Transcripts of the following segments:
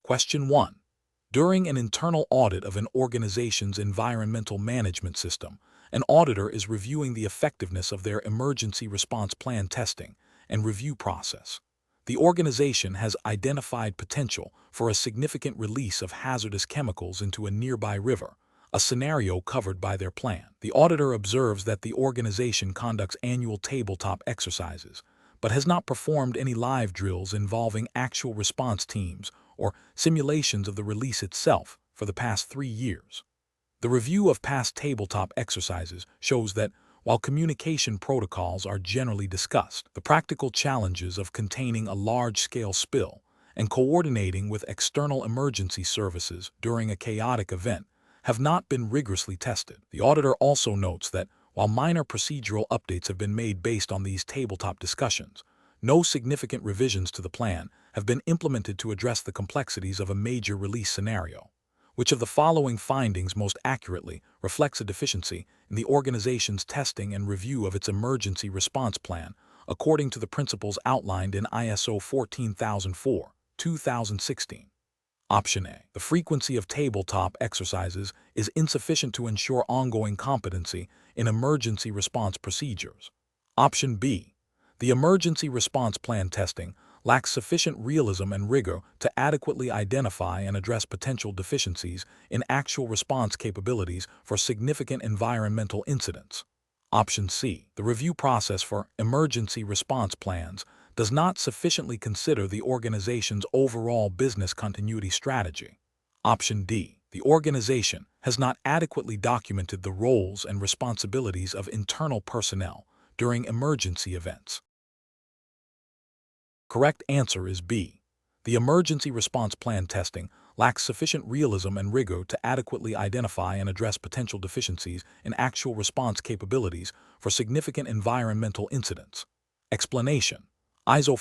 Question 1. During an internal audit of an organization's environmental management system, an auditor is reviewing the effectiveness of their emergency response plan testing and review process. The organization has identified potential for a significant release of hazardous chemicals into a nearby river, a scenario covered by their plan. The auditor observes that the organization conducts annual tabletop exercises, but has not performed any live drills involving actual response teams or simulations of the release itself for the past 3 years. The review of past tabletop exercises shows that, while communication protocols are generally discussed, the practical challenges of containing a large-scale spill and coordinating with external emergency services during a chaotic event have not been rigorously tested. The auditor also notes that, while minor procedural updates have been made based on these tabletop discussions, no significant revisions to the plan have been implemented to address the complexities of a major release scenario. Which of the following findings most accurately reflects a deficiency in the organization's testing and review of its emergency response plan according to the principles outlined in ISO 14004-2016? Option A. The frequency of tabletop exercises is insufficient to ensure ongoing competency in emergency response procedures. Option B. The emergency response plan testing lacks sufficient realism and rigor to adequately identify and address potential deficiencies in actual response capabilities for significant environmental incidents. Option C. The review process for emergency response plans does not sufficiently consider the organization's overall business continuity strategy. Option D. The organization has not adequately documented the roles and responsibilities of internal personnel during emergency events. Correct answer is B. The emergency response plan testing lacks sufficient realism and rigor to adequately identify and address potential deficiencies in actual response capabilities for significant environmental incidents. Explanation: ISO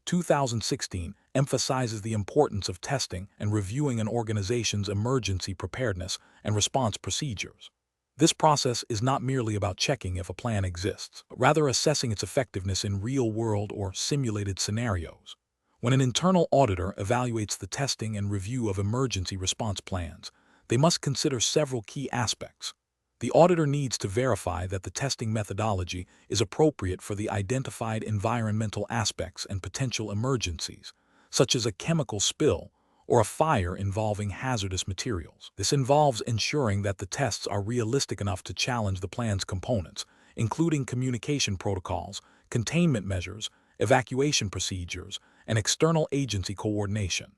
14004-2016 emphasizes the importance of testing and reviewing an organization's emergency preparedness and response procedures. This process is not merely about checking if a plan exists, but rather assessing its effectiveness in real-world or simulated scenarios. When an internal auditor evaluates the testing and review of emergency response plans, they must consider several key aspects. The auditor needs to verify that the testing methodology is appropriate for the identified environmental aspects and potential emergencies, such as a chemical spill or a fire involving hazardous materials. This involves ensuring that the tests are realistic enough to challenge the plan's components, including communication protocols, containment measures, evacuation procedures, and external agency coordination.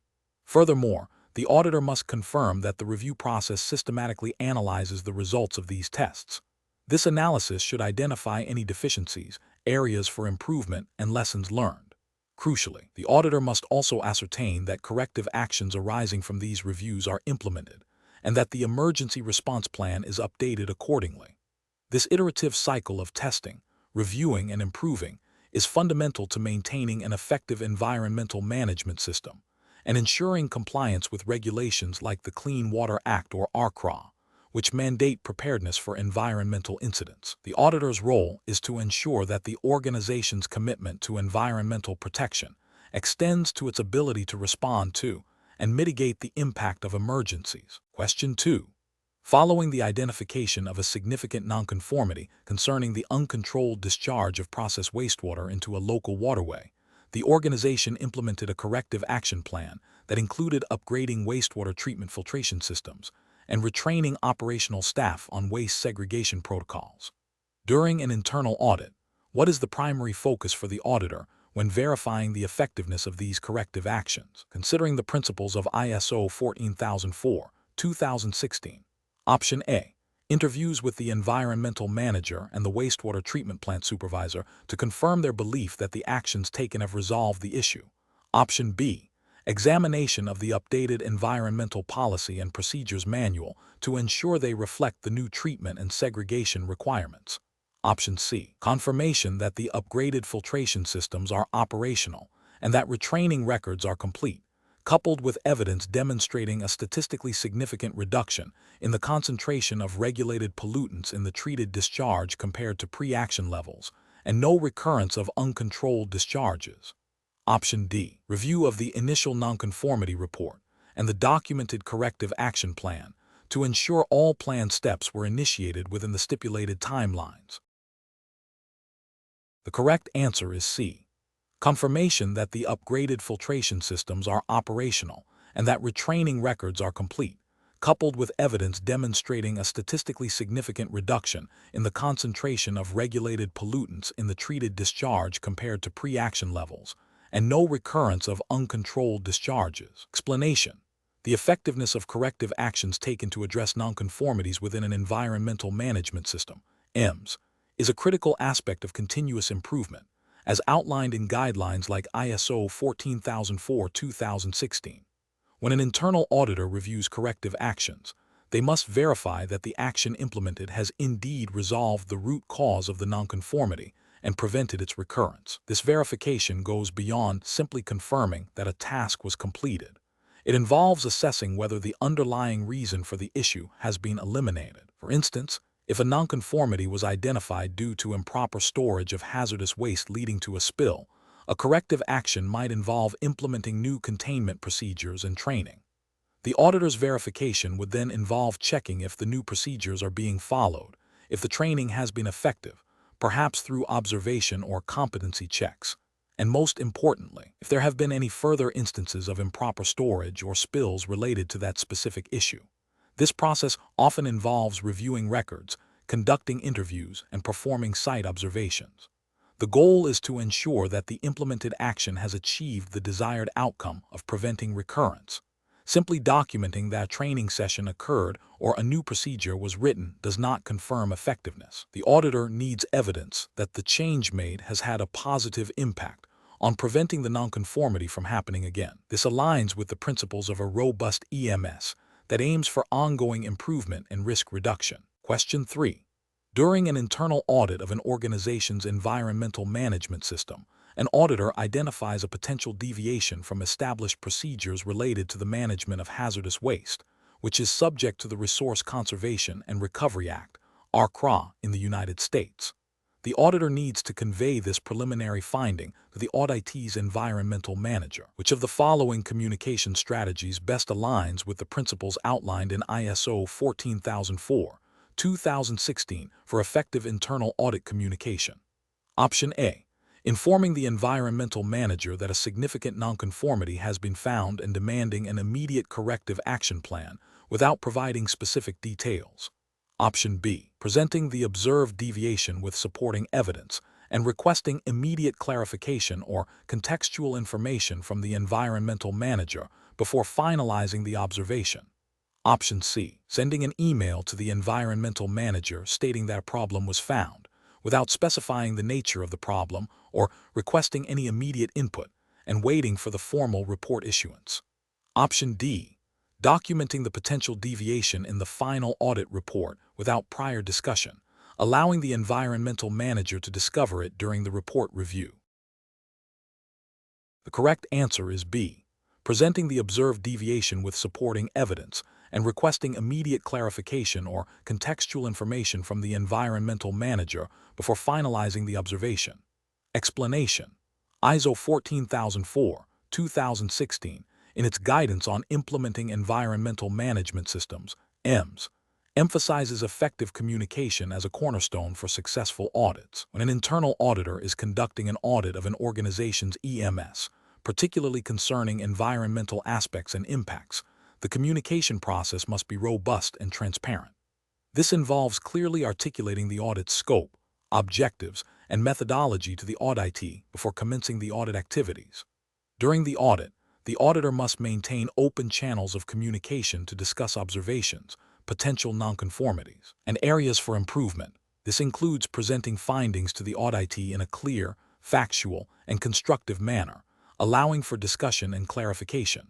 Furthermore, the auditor must confirm that the review process systematically analyzes the results of these tests. This analysis should identify any deficiencies, areas for improvement, and lessons learned. Crucially, the auditor must also ascertain that corrective actions arising from these reviews are implemented, and that the emergency response plan is updated accordingly. This iterative cycle of testing, reviewing, and improving is fundamental to maintaining an effective environmental management system and ensuring compliance with regulations like the Clean Water Act or RCRA, which mandate preparedness for environmental incidents. The auditor's role is to ensure that the organization's commitment to environmental protection extends to its ability to respond to and mitigate the impact of emergencies. Question 2. Following the identification of a significant nonconformity concerning the uncontrolled discharge of processed wastewater into a local waterway, the organization implemented a corrective action plan that included upgrading wastewater treatment filtration systems and retraining operational staff on waste segregation protocols. During an internal audit, what is the primary focus for the auditor when verifying the effectiveness of these corrective actions, considering the principles of ISO 14004-2016? Option A. Interviews with the environmental manager and the wastewater treatment plant supervisor to confirm their belief that the actions taken have resolved the issue. Option B. Examination of the updated environmental policy and procedures manual to ensure they reflect the new treatment and segregation requirements. Option C. Confirmation that the upgraded filtration systems are operational and that retraining records are complete, coupled with evidence demonstrating a statistically significant reduction in the concentration of regulated pollutants in the treated discharge compared to pre-action levels, and no recurrence of uncontrolled discharges. Option D. Review of the initial nonconformity report and the documented corrective action plan to ensure all planned steps were initiated within the stipulated timelines. The correct answer is C. Confirmation that the upgraded filtration systems are operational and that retraining records are complete, coupled with evidence demonstrating a statistically significant reduction in the concentration of regulated pollutants in the treated discharge compared to pre-action levels, and no recurrence of uncontrolled discharges. Explanation: the effectiveness of corrective actions taken to address nonconformities within an environmental management system, EMS, is a critical aspect of continuous improvement, as outlined in guidelines like ISO 14004-2016. When an internal auditor reviews corrective actions, they must verify that the action implemented has indeed resolved the root cause of the nonconformity and prevented its recurrence. This verification goes beyond simply confirming that a task was completed. It involves assessing whether the underlying reason for the issue has been eliminated. For instance, if a nonconformity was identified due to improper storage of hazardous waste leading to a spill, a corrective action might involve implementing new containment procedures and training. The auditor's verification would then involve checking if the new procedures are being followed, if the training has been effective, perhaps through observation or competency checks, and most importantly, if there have been any further instances of improper storage or spills related to that specific issue. This process often involves reviewing records, conducting interviews, and performing site observations. The goal is to ensure that the implemented action has achieved the desired outcome of preventing recurrence. Simply documenting that a training session occurred or a new procedure was written does not confirm effectiveness. The auditor needs evidence that the change made has had a positive impact on preventing the nonconformity from happening again. This aligns with the principles of a robust EMS that aims for ongoing improvement and risk reduction. Question 3. During an internal audit of an organization's environmental management system, an auditor identifies a potential deviation from established procedures related to the management of hazardous waste, which is subject to the Resource Conservation and Recovery Act, RCRA, in the United States. The auditor needs to convey this preliminary finding to the auditee's environmental manager. Which of the following communication strategies best aligns with the principles outlined in ISO 14004-2016 for effective internal audit communication? Option A. Informing the environmental manager that a significant nonconformity has been found and demanding an immediate corrective action plan without providing specific details. Option B. Presenting the observed deviation with supporting evidence and requesting immediate clarification or contextual information from the environmental manager before finalizing the observation. Option C. Sending an email to the environmental manager stating that a problem was found, without specifying the nature of the problem or requesting any immediate input, and waiting for the formal report issuance. Option D. Documenting the potential deviation in the final audit report without prior discussion, allowing the environmental manager to discover it during the report review. The correct answer is B. Presenting the observed deviation with supporting evidence and requesting immediate clarification or contextual information from the environmental manager before finalizing the observation. Explanation: ISO 14004-2016, in its guidance on implementing environmental management systems, EMS, emphasizes effective communication as a cornerstone for successful audits. When an internal auditor is conducting an audit of an organization's EMS, particularly concerning environmental aspects and impacts, the communication process must be robust and transparent. This involves clearly articulating the audit's scope, objectives, and methodology to the auditee before commencing the audit activities. During the audit, the auditor must maintain open channels of communication to discuss observations, potential nonconformities, and areas for improvement. This includes presenting findings to the auditee in a clear, factual, and constructive manner, allowing for discussion and clarification.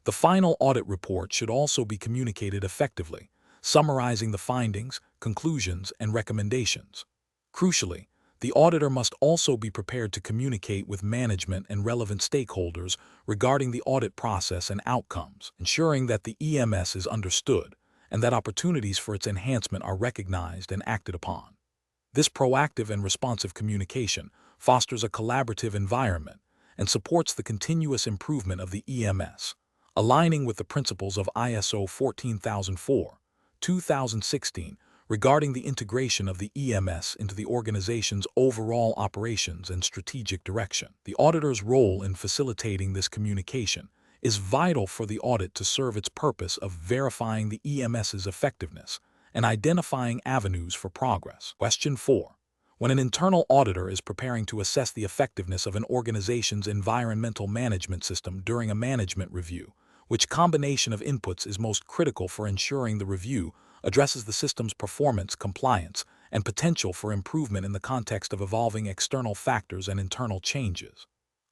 The final audit report should also be communicated effectively, summarizing the findings, conclusions, and recommendations. Crucially, the auditor must also be prepared to communicate with management and relevant stakeholders regarding the audit process and outcomes, ensuring that the EMS is understood and that opportunities for its enhancement are recognized and acted upon. This proactive and responsive communication fosters a collaborative environment and supports the continuous improvement of the EMS, aligning with the principles of ISO 14004-2016 regarding the integration of the EMS into the organization's overall operations and strategic direction. The auditor's role in facilitating this communication is vital for the audit to serve its purpose of verifying the EMS's effectiveness and identifying avenues for progress. Question 4. When an internal auditor is preparing to assess the effectiveness of an organization's environmental management system during a management review, which combination of inputs is most critical for ensuring the review addresses the system's performance, compliance, and potential for improvement in the context of evolving external factors and internal changes?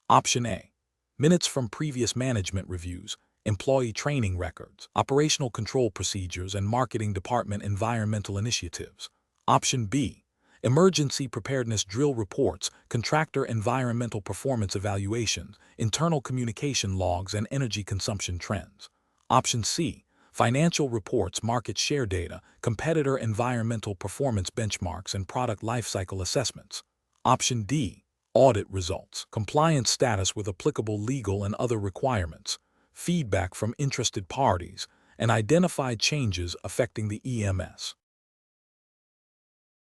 Option A. Minutes from previous management reviews, employee training records, operational control procedures, and marketing department environmental initiatives. Option B. Emergency preparedness drill reports, contractor environmental performance evaluations, internal communication logs, and energy consumption trends. Option C. Financial reports, market share data, competitor environmental performance benchmarks, and product lifecycle assessments. Option D. Audit results, compliance status with applicable legal and other requirements, feedback from interested parties, and identified changes affecting the EMS.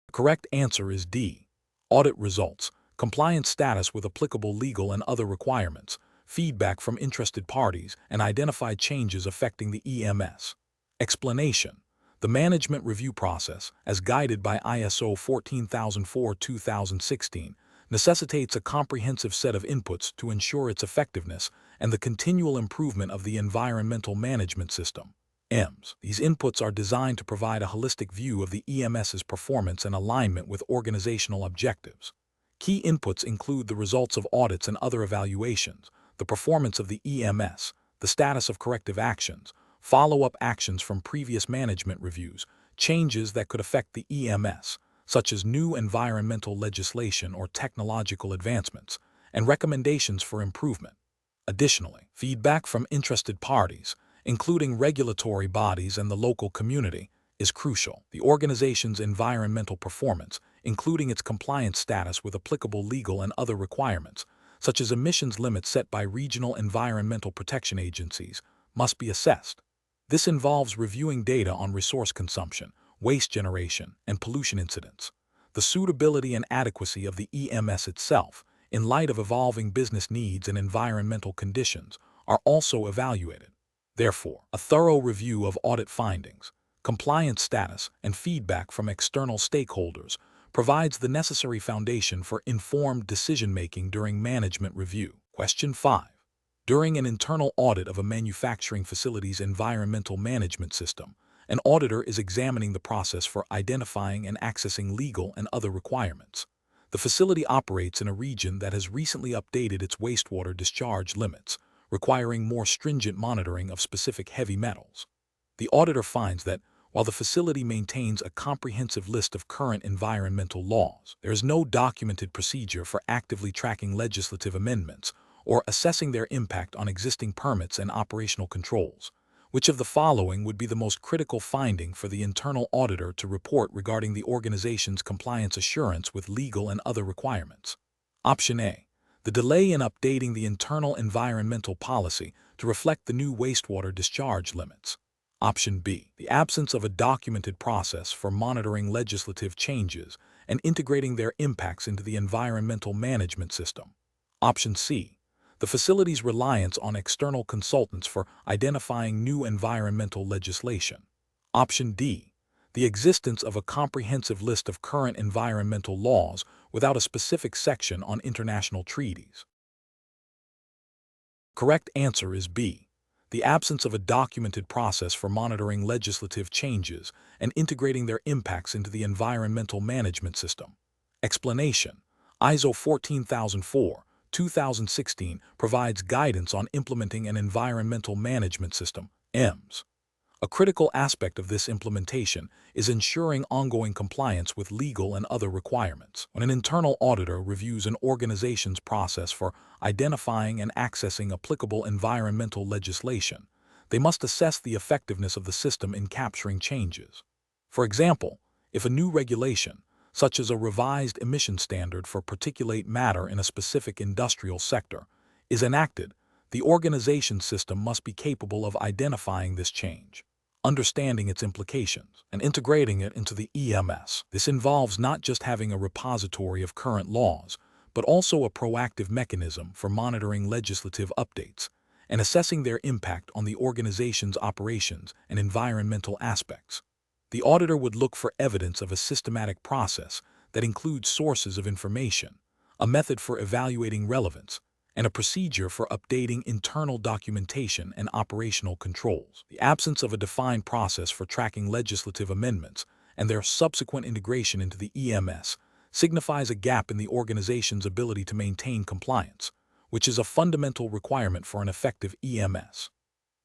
The correct answer is D. Audit results, compliance status with applicable legal and other requirements, feedback from interested parties, and identified changes affecting the EMS. Explanation. The management review process, as guided by ISO 14004-2016, necessitates a comprehensive set of inputs to ensure its effectiveness and the continual improvement of the environmental management system, EMS. These inputs are designed to provide a holistic view of the EMS's performance and alignment with organizational objectives. Key inputs include the results of audits and other evaluations, the performance of the EMS, the status of corrective actions, follow-up actions from previous management reviews, changes that could affect the EMS, such as new environmental legislation or technological advancements, and recommendations for improvement. Additionally, feedback from interested parties, including regulatory bodies and the local community, is crucial. The organization's environmental performance, including its compliance status with applicable legal and other requirements, such as emissions limits set by regional environmental protection agencies, must be assessed. This involves reviewing data on resource consumption, waste generation, and pollution incidents. The suitability and adequacy of the EMS itself, in light of evolving business needs and environmental conditions, are also evaluated. Therefore, a thorough review of audit findings, compliance status, and feedback from external stakeholders provides the necessary foundation for informed decision-making during management review. Question 5. During an internal audit of a manufacturing facility's environmental management system, an auditor is examining the process for identifying and accessing legal and other requirements. The facility operates in a region that has recently updated its wastewater discharge limits, requiring more stringent monitoring of specific heavy metals. The auditor finds that, while the facility maintains a comprehensive list of current environmental laws, there is no documented procedure for actively tracking legislative amendments or assessing their impact on existing permits and operational controls. Which of the following would be the most critical finding for the internal auditor to report regarding the organization's compliance assurance with legal and other requirements? Option A. The delay in updating the internal environmental policy to reflect the new wastewater discharge limits. Option B. The absence of a documented process for monitoring legislative changes and integrating their impacts into the environmental management system. Option C. The facility's reliance on external consultants for identifying new environmental legislation. Option D. The existence of a comprehensive list of current environmental laws without a specific section on international treaties. Correct answer is B. The absence of a documented process for monitoring legislative changes and integrating their impacts into the environmental management system. Explanation. ISO 14004-2016 provides guidance on implementing an environmental management system, EMS. A critical aspect of this implementation is ensuring ongoing compliance with legal and other requirements. When an internal auditor reviews an organization's process for identifying and accessing applicable environmental legislation, they must assess the effectiveness of the system in capturing changes. For example, if a new regulation, such as a revised emission standard for particulate matter in a specific industrial sector, is enacted, the organization system must be capable of identifying this change, understanding its implications, and integrating it into the EMS. This involves not just having a repository of current laws, but also a proactive mechanism for monitoring legislative updates and assessing their impact on the organization's operations and environmental aspects. The auditor would look for evidence of a systematic process that includes sources of information, a method for evaluating relevance, and a procedure for updating internal documentation and operational controls. The absence of a defined process for tracking legislative amendments and their subsequent integration into the EMS signifies a gap in the organization's ability to maintain compliance, which is a fundamental requirement for an effective EMS.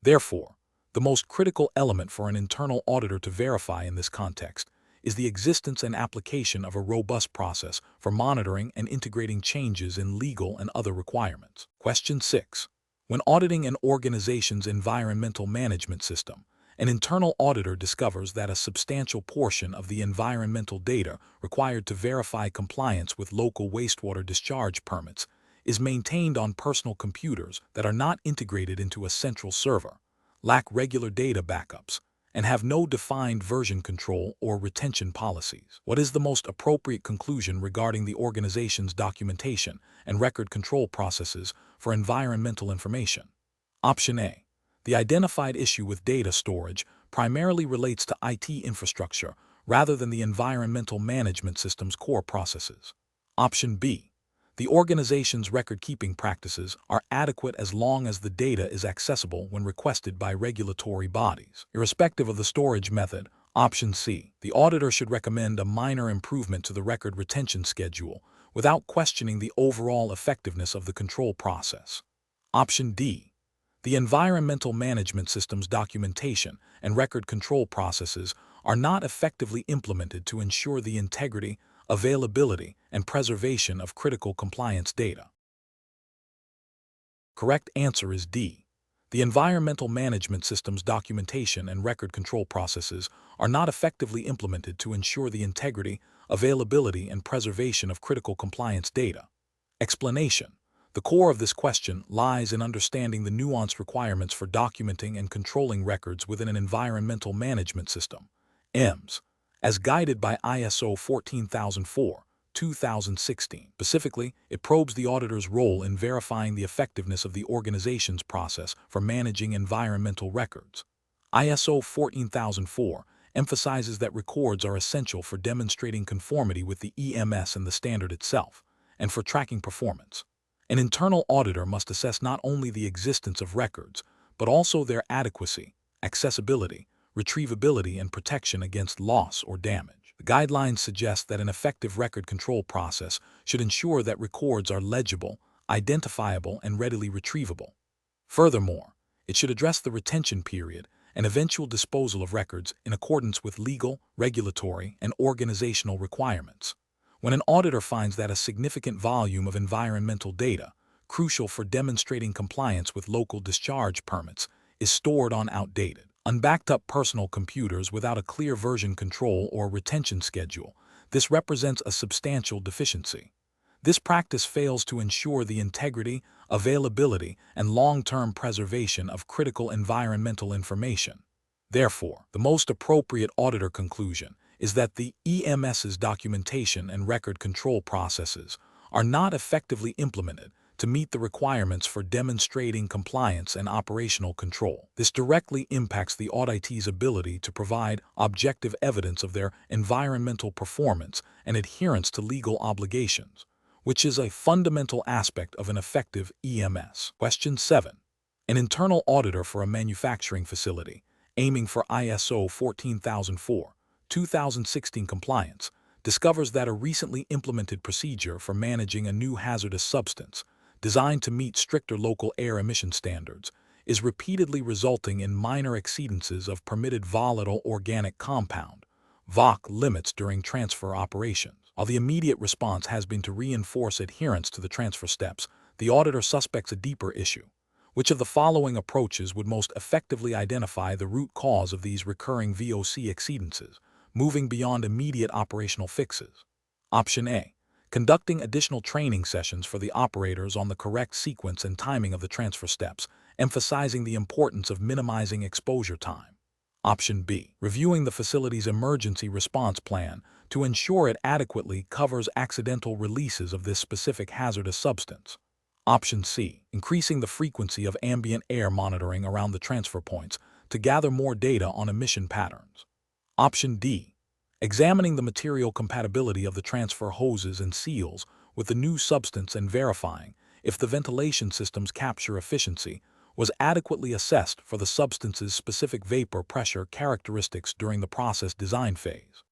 Therefore, the most critical element for an internal auditor to verify in this context is the existence and application of a robust process for monitoring and integrating changes in legal and other requirements. Question 6. When auditing an organization's environmental management system, an internal auditor discovers that a substantial portion of the environmental data required to verify compliance with local wastewater discharge permits is maintained on personal computers that are not integrated into a central server, lack regular data backups, and have no defined version control or retention policies. What is the most appropriate conclusion regarding the organization's documentation and record control processes for environmental information? Option A. The identified issue with data storage primarily relates to IT infrastructure rather than the environmental management system's core processes. Option B. The organization's record-keeping practices are adequate as long as the data is accessible when requested by regulatory bodies. Irrespective of the storage method, Option C. The auditor should recommend a minor improvement to the record retention schedule without questioning the overall effectiveness of the control process. Option D. The environmental management system's documentation and record control processes are not effectively implemented to ensure the integrity, availability, and preservation of critical compliance data. Correct answer is D. The environmental management system's documentation and record control processes are not effectively implemented to ensure the integrity, availability, and preservation of critical compliance data. Explanation. The core of this question lies in understanding the nuanced requirements for documenting and controlling records within an environmental management system, EMS, as guided by ISO 14004/2016. Specifically, it probes the auditor's role in verifying the effectiveness of the organization's process for managing environmental records. ISO 14004 emphasizes that records are essential for demonstrating conformity with the EMS and the standard itself, and for tracking performance. An internal auditor must assess not only the existence of records, but also their adequacy, accessibility, retrievability, and protection against loss or damage. The guidelines suggest that an effective record control process should ensure that records are legible, identifiable, and readily retrievable. Furthermore, it should address the retention period and eventual disposal of records in accordance with legal, regulatory, and organizational requirements. When an auditor finds that a significant volume of environmental data, crucial for demonstrating compliance with local discharge permits, is stored on outdated, unbacked-up personal computers without a clear version control or retention schedule, this represents a substantial deficiency. This practice fails to ensure the integrity, availability, and long-term preservation of critical environmental information. Therefore, the most appropriate auditor conclusion is that the EMS's documentation and record control processes are not effectively implemented to meet the requirements for demonstrating compliance and operational control. This directly impacts the auditee's ability to provide objective evidence of their environmental performance and adherence to legal obligations, which is a fundamental aspect of an effective EMS. Question 7. An internal auditor for a manufacturing facility, aiming for ISO 14004/2016 compliance, discovers that a recently implemented procedure for managing a new hazardous substance, designed to meet stricter local air emission standards, is repeatedly resulting in minor exceedances of permitted volatile organic compound (VOC) limits during transfer operations. While the immediate response has been to reinforce adherence to the transfer steps, the auditor suspects a deeper issue. Which of the following approaches would most effectively identify the root cause of these recurring VOC exceedances, moving beyond immediate operational fixes? Option A. conducting additional training sessions for the operators on the correct sequence and timing of the transfer steps, emphasizing the importance of minimizing exposure time. Option B, reviewing the facility's emergency response plan to ensure it adequately covers accidental releases of this specific hazardous substance. Option C, increasing the frequency of ambient air monitoring around the transfer points to gather more data on emission patterns. Option D, examining the material compatibility of the transfer hoses and seals with the new substance and verifying if the ventilation system's capture efficiency was adequately assessed for the substance's specific vapor pressure characteristics during the process design phase.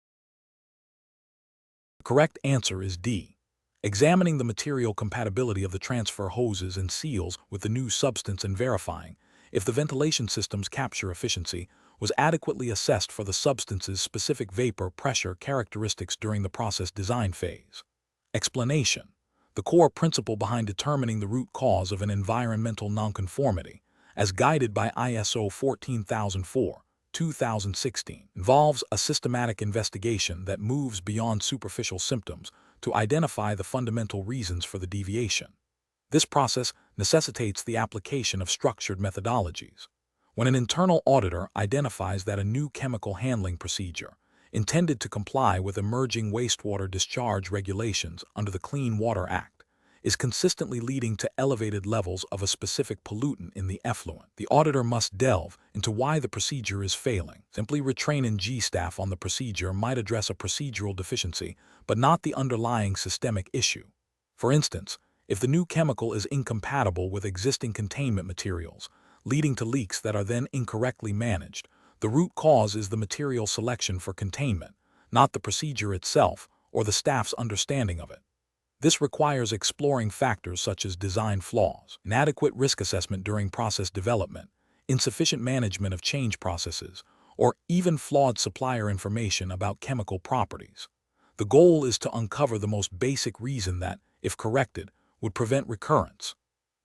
The correct answer is D, examining the material compatibility of the transfer hoses and seals with the new substance and verifying if the ventilation system's capture efficiency was adequately assessed for the substance's specific vapor pressure characteristics during the process design phase. Explanation: the core principle behind determining the root cause of an environmental nonconformity, as guided by ISO 14004/2016, involves a systematic investigation that moves beyond superficial symptoms to identify the fundamental reasons for the deviation. This process necessitates the application of structured methodologies. When an internal auditor identifies that a new chemical handling procedure, intended to comply with emerging wastewater discharge regulations under the Clean Water Act, is consistently leading to elevated levels of a specific pollutant in the effluent, the auditor must delve into why the procedure is failing. Simply retraining G staff on the procedure might address a procedural deficiency, but not the underlying systemic issue. For instance, if the new chemical is incompatible with existing containment materials, leading to leaks that are then incorrectly managed, the root cause is the material selection for containment, not the procedure itself or the staff's understanding of it. This requires exploring factors such as design flaws, inadequate risk assessment during process development, insufficient management of change processes, or even flawed supplier information about chemical properties. The goal is to uncover the most basic reason that, if corrected, would prevent recurrence.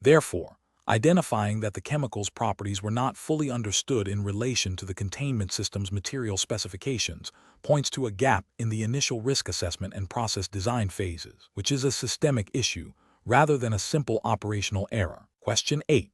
Therefore, identifying that the chemical's properties were not fully understood in relation to the containment system's material specifications points to a gap in the initial risk assessment and process design phases, which is a systemic issue rather than a simple operational error. Question 8.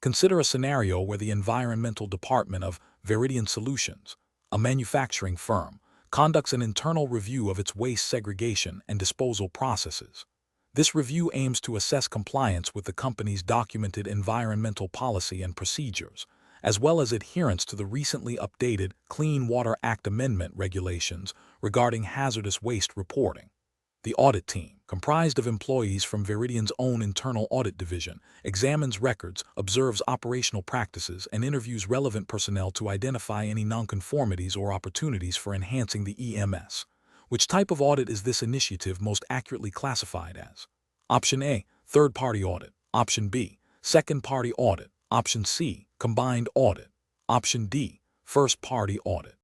Consider a scenario where the environmental department of Veridian Solutions, a manufacturing firm, conducts an internal review of its waste segregation and disposal processes. This review aims to assess compliance with the company's documented environmental policy and procedures, as well as adherence to the recently updated Clean Water Act amendment regulations regarding hazardous waste reporting. The audit team, comprised of employees from Veridian's own internal audit division, examines records, observes operational practices, and interviews relevant personnel to identify any nonconformities or opportunities for enhancing the EMS. Which type of audit is this initiative most accurately classified as? Option A, third-party audit. Option B, second-party audit. Option C, combined audit. Option D, first-party audit.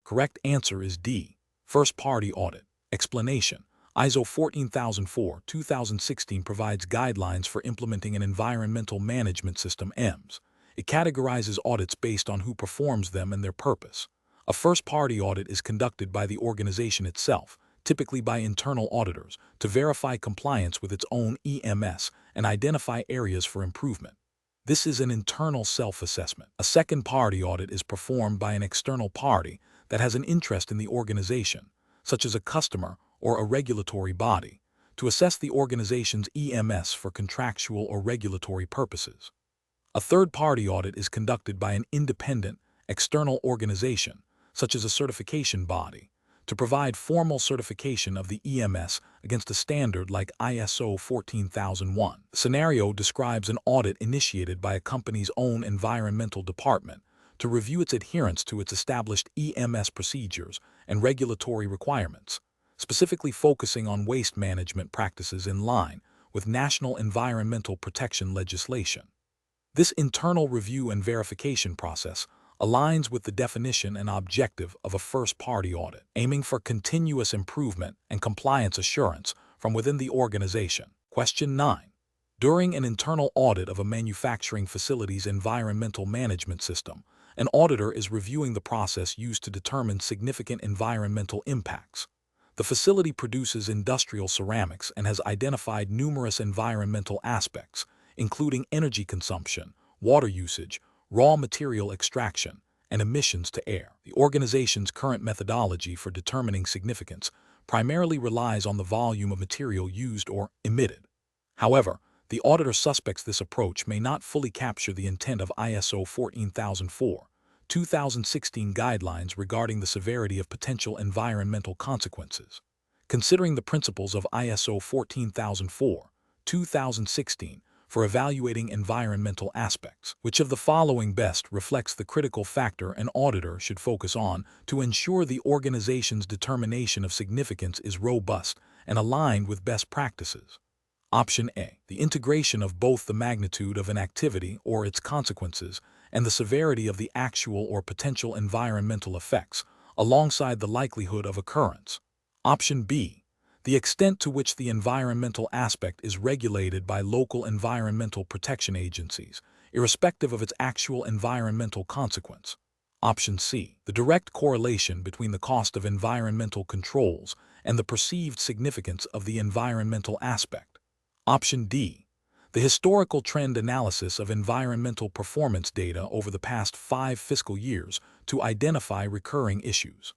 Correct answer is D, first-party audit. Explanation: ISO 14004/2016 provides guidelines for implementing an environmental management system (EMS). It categorizes audits based on who performs them and their purpose. A first-party audit is conducted by the organization itself, typically by internal auditors, to verify compliance with its own EMS and identify areas for improvement. This is an internal self-assessment. A second-party audit is performed by an external party that has an interest in the organization, such as a customer or a regulatory body, to assess the organization's EMS for contractual or regulatory purposes. A third-party audit is conducted by an independent, external organization, such as a certification body, to provide formal certification of the EMS against a standard like ISO 14001. The scenario describes an audit initiated by a company's own environmental department to review its adherence to its established EMS procedures and regulatory requirements, specifically focusing on waste management practices in line with national environmental protection legislation. This internal review and verification process aligns with the definition and objective of a first-party audit, aiming for continuous improvement and compliance assurance from within the organization. Question 9. During an internal audit of a manufacturing facility's environmental management system, an auditor is reviewing the process used to determine significant environmental impacts. The facility produces industrial ceramics and has identified numerous environmental aspects, including energy consumption, water usage, raw material extraction, and emissions to air. The organization's current methodology for determining significance primarily relies on the volume of material used or emitted. However, the auditor suspects this approach may not fully capture the intent of ISO 14004, 2016 guidelines regarding the severity of potential environmental consequences. Considering the principles of ISO 14004, 2016, for evaluating environmental aspects, which of the following best reflects the critical factor an auditor should focus on to ensure the organization's determination of significance is robust and aligned with best practices? Option A. The integration of both the magnitude of an activity or its consequences and the severity of the actual or potential environmental effects, alongside the likelihood of occurrence. Option B. The extent to which the environmental aspect is regulated by local environmental protection agencies, irrespective of its actual environmental consequence. Option C. The direct correlation between the cost of environmental controls and the perceived significance of the environmental aspect. Option D. The historical trend analysis of environmental performance data over the past 5 fiscal years to identify recurring issues.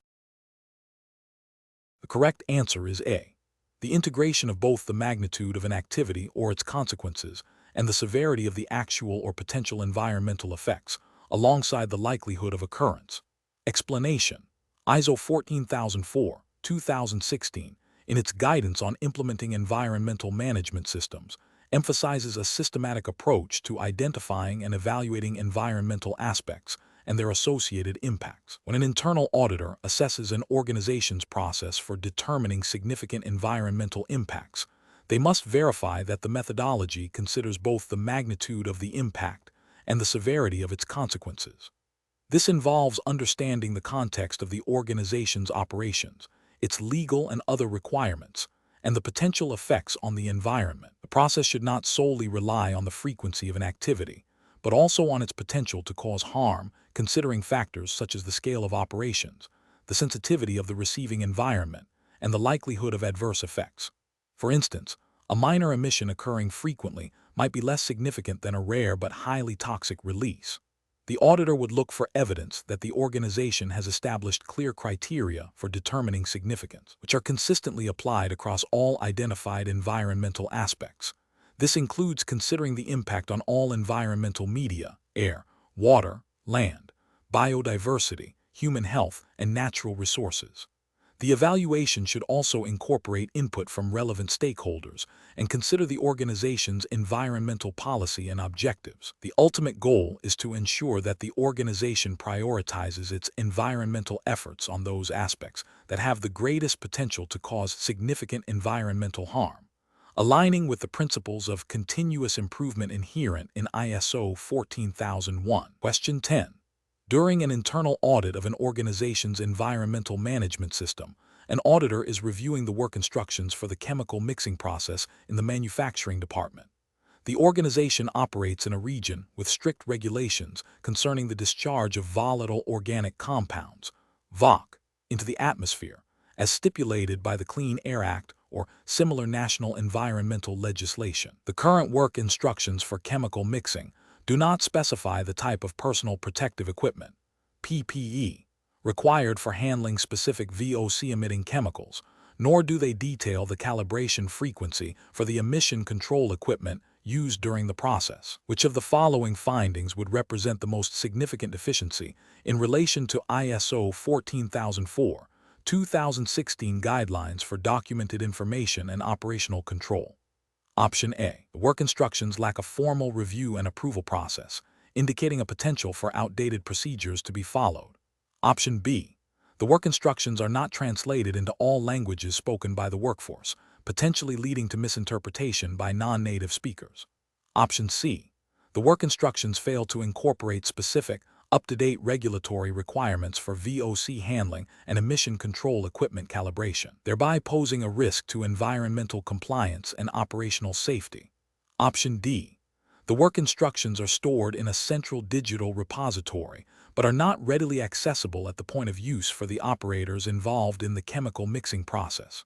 The correct answer is A. The integration of both the magnitude of an activity or its consequences and the severity of the actual or potential environmental effects, alongside the likelihood of occurrence. Explanation: ISO 14004, 2016, in its guidance on implementing environmental management systems, emphasizes a systematic approach to identifying and evaluating environmental aspects and their associated impacts. When an internal auditor assesses an organization's process for determining significant environmental impacts, they must verify that the methodology considers both the magnitude of the impact and the severity of its consequences. This involves understanding the context of the organization's operations, its legal and other requirements, and the potential effects on the environment. The process should not solely rely on the frequency of an activity, but also on its potential to cause harm, considering factors such as the scale of operations, the sensitivity of the receiving environment, and the likelihood of adverse effects. For instance, a minor emission occurring frequently might be less significant than a rare but highly toxic release. The auditor would look for evidence that the organization has established clear criteria for determining significance, which are consistently applied across all identified environmental aspects. This includes considering the impact on all environmental media, air, water, land, biodiversity, human health, and natural resources. The evaluation should also incorporate input from relevant stakeholders and consider the organization's environmental policy and objectives. The ultimate goal is to ensure that the organization prioritizes its environmental efforts on those aspects that have the greatest potential to cause significant environmental harm, aligning with the principles of continuous improvement inherent in ISO 14001. Question 10. During an internal audit of an organization's environmental management system, an auditor is reviewing the work instructions for the chemical mixing process in the manufacturing department. The organization operates in a region with strict regulations concerning the discharge of volatile organic compounds, VOC, into the atmosphere, as stipulated by the Clean Air Act or similar national environmental legislation. The current work instructions for chemical mixing do not specify the type of personal protective equipment, PPE, required for handling specific VOC-emitting chemicals, nor do they detail the calibration frequency for the emission control equipment used during the process. Which of the following findings would represent the most significant deficiency in relation to ISO 14004, 2016 guidelines for documented information and operational control? Option A. The work instructions lack a formal review and approval process, indicating a potential for outdated procedures to be followed. Option B. The work instructions are not translated into all languages spoken by the workforce, potentially leading to misinterpretation by non-native speakers. Option C. The work instructions fail to incorporate specific, up-to-date regulatory requirements for VOC handling and emission control equipment calibration, thereby posing a risk to environmental compliance and operational safety. Option D. The work instructions are stored in a central digital repository, but are not readily accessible at the point of use for the operators involved in the chemical mixing process.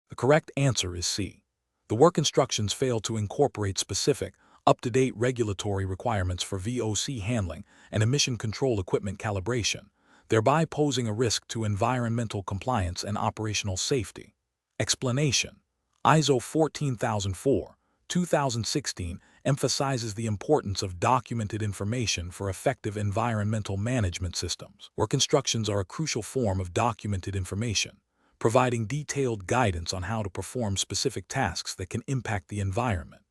The correct answer is C. The work instructions fail to incorporate specific, up-to-date regulatory requirements for VOC handling and emission control equipment calibration, thereby posing a risk to environmental compliance and operational safety. Explanation: ISO 14004, 2016 emphasizes the importance of documented information for effective environmental management systems. Work instructions are a crucial form of documented information, providing detailed guidance on how to perform specific tasks that can impact the environment.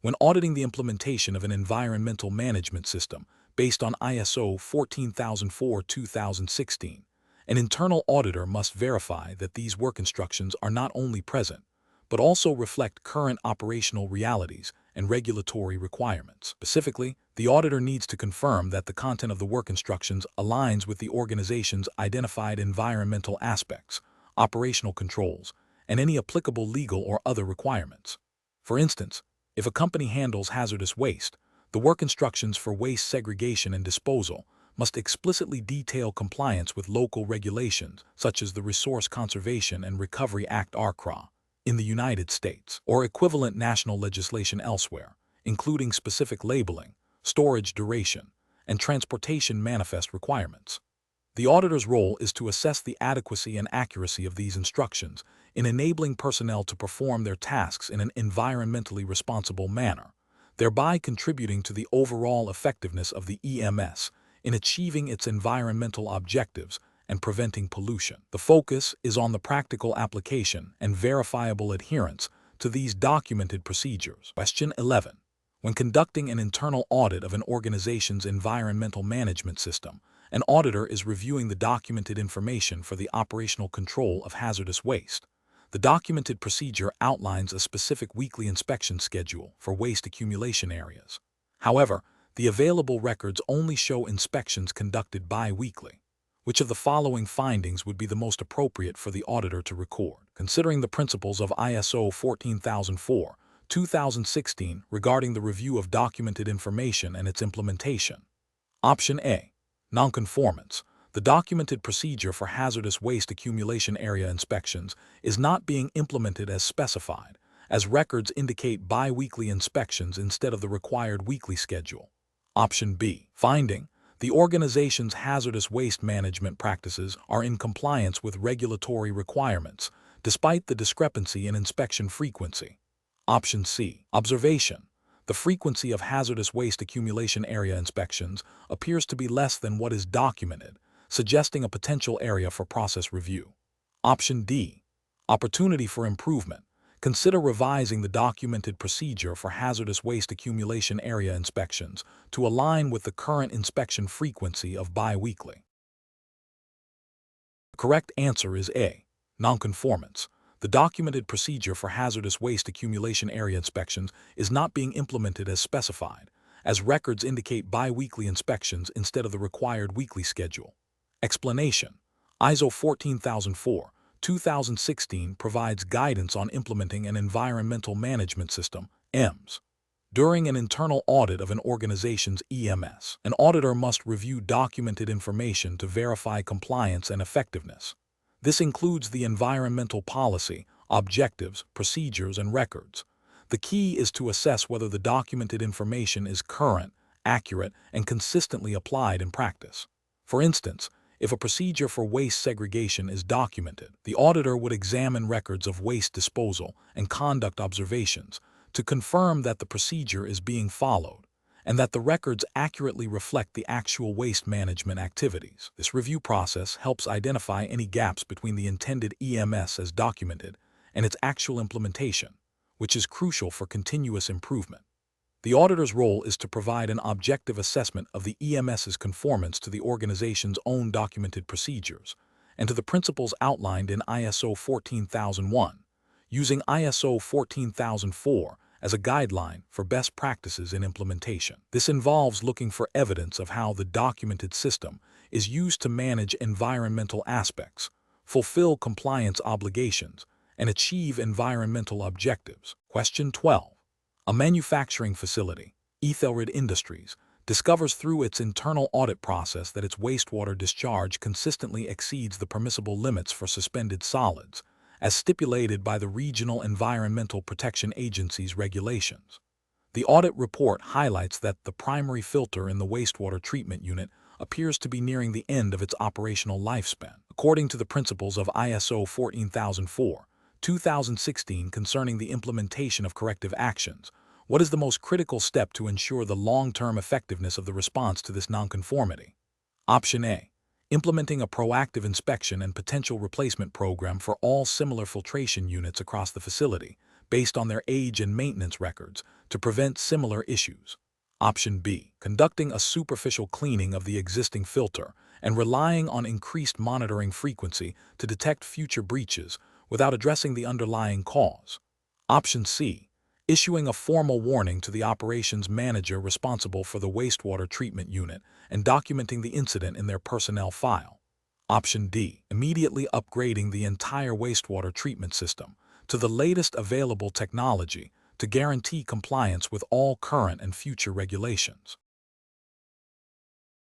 When auditing the implementation of an environmental management system based on ISO 14004-2016, an internal auditor must verify that these work instructions are not only present, but also reflect current operational realities and regulatory requirements. Specifically, the auditor needs to confirm that the content of the work instructions aligns with the organization's identified environmental aspects, operational controls, and any applicable legal or other requirements. For instance, if a company handles hazardous waste, the work instructions for waste segregation and disposal must explicitly detail compliance with local regulations such as the Resource Conservation and Recovery Act (RCRA) in the United States, or equivalent national legislation elsewhere, including specific labeling, storage duration, and transportation manifest requirements. The auditor's role is to assess the adequacy and accuracy of these instructions in enabling personnel to perform their tasks in an environmentally responsible manner, thereby contributing to the overall effectiveness of the EMS in achieving its environmental objectives and preventing pollution. The focus is on the practical application and verifiable adherence to these documented procedures. Question 11. When conducting an internal audit of an organization's environmental management system, an auditor is reviewing the documented information for the operational control of hazardous waste. The documented procedure outlines a specific weekly inspection schedule for waste accumulation areas. However, the available records only show inspections conducted bi-weekly. Which of the following findings would be the most appropriate for the auditor to record, considering the principles of ISO 14004, 2016 regarding the review of documented information and its implementation? Option A. Nonconformance. The documented procedure for hazardous waste accumulation area inspections is not being implemented as specified, as records indicate bi-weekly inspections instead of the required weekly schedule. Option B. Finding. The organization's hazardous waste management practices are in compliance with regulatory requirements, despite the discrepancy in inspection frequency. Option C. Observation. The frequency of hazardous waste accumulation area inspections appears to be less than what is documented, suggesting a potential area for process review. Option D. Opportunity for improvement. Consider revising the documented procedure for hazardous waste accumulation area inspections to align with the current inspection frequency of bi-weekly. The correct answer is A. Nonconformance. The documented procedure for hazardous waste accumulation area inspections is not being implemented as specified, as records indicate bi-weekly inspections instead of the required weekly schedule. Explanation: ISO 14004, 2016 provides guidance on implementing an environmental management system, EMS. During an internal audit of an organization's EMS, an auditor must review documented information to verify compliance and effectiveness. This includes the environmental policy, objectives, procedures, and records. The key is to assess whether the documented information is current, accurate, and consistently applied in practice. For instance, if a procedure for waste segregation is documented, the auditor would examine records of waste disposal and conduct observations to confirm that the procedure is being followed and that the records accurately reflect the actual waste management activities. This review process helps identify any gaps between the intended EMS as documented and its actual implementation, which is crucial for continuous improvement. The auditor's role is to provide an objective assessment of the EMS's conformance to the organization's own documented procedures and to the principles outlined in ISO 14001, using ISO 14004 as a guideline for best practices in implementation. This involves looking for evidence of how the documented system is used to manage environmental aspects, fulfill compliance obligations, and achieve environmental objectives. Question 12. A manufacturing facility, Ethelred Industries, discovers through its internal audit process that its wastewater discharge consistently exceeds the permissible limits for suspended solids, as stipulated by the Regional Environmental Protection Agency's regulations. The audit report highlights that the primary filter in the wastewater treatment unit appears to be nearing the end of its operational lifespan. According to the principles of ISO 14004/2016 concerning the implementation of corrective actions, what is the most critical step to ensure the long-term effectiveness of the response to this nonconformity? Option A. Implementing a proactive inspection and potential replacement program for all similar filtration units across the facility, based on their age and maintenance records, to prevent similar issues. Option B. Conducting a superficial cleaning of the existing filter and relying on increased monitoring frequency to detect future breaches without addressing the underlying cause. Option C. Issuing a formal warning to the operations manager responsible for the wastewater treatment unit and documenting the incident in their personnel file. Option D. Immediately upgrading the entire wastewater treatment system to the latest available technology to guarantee compliance with all current and future regulations.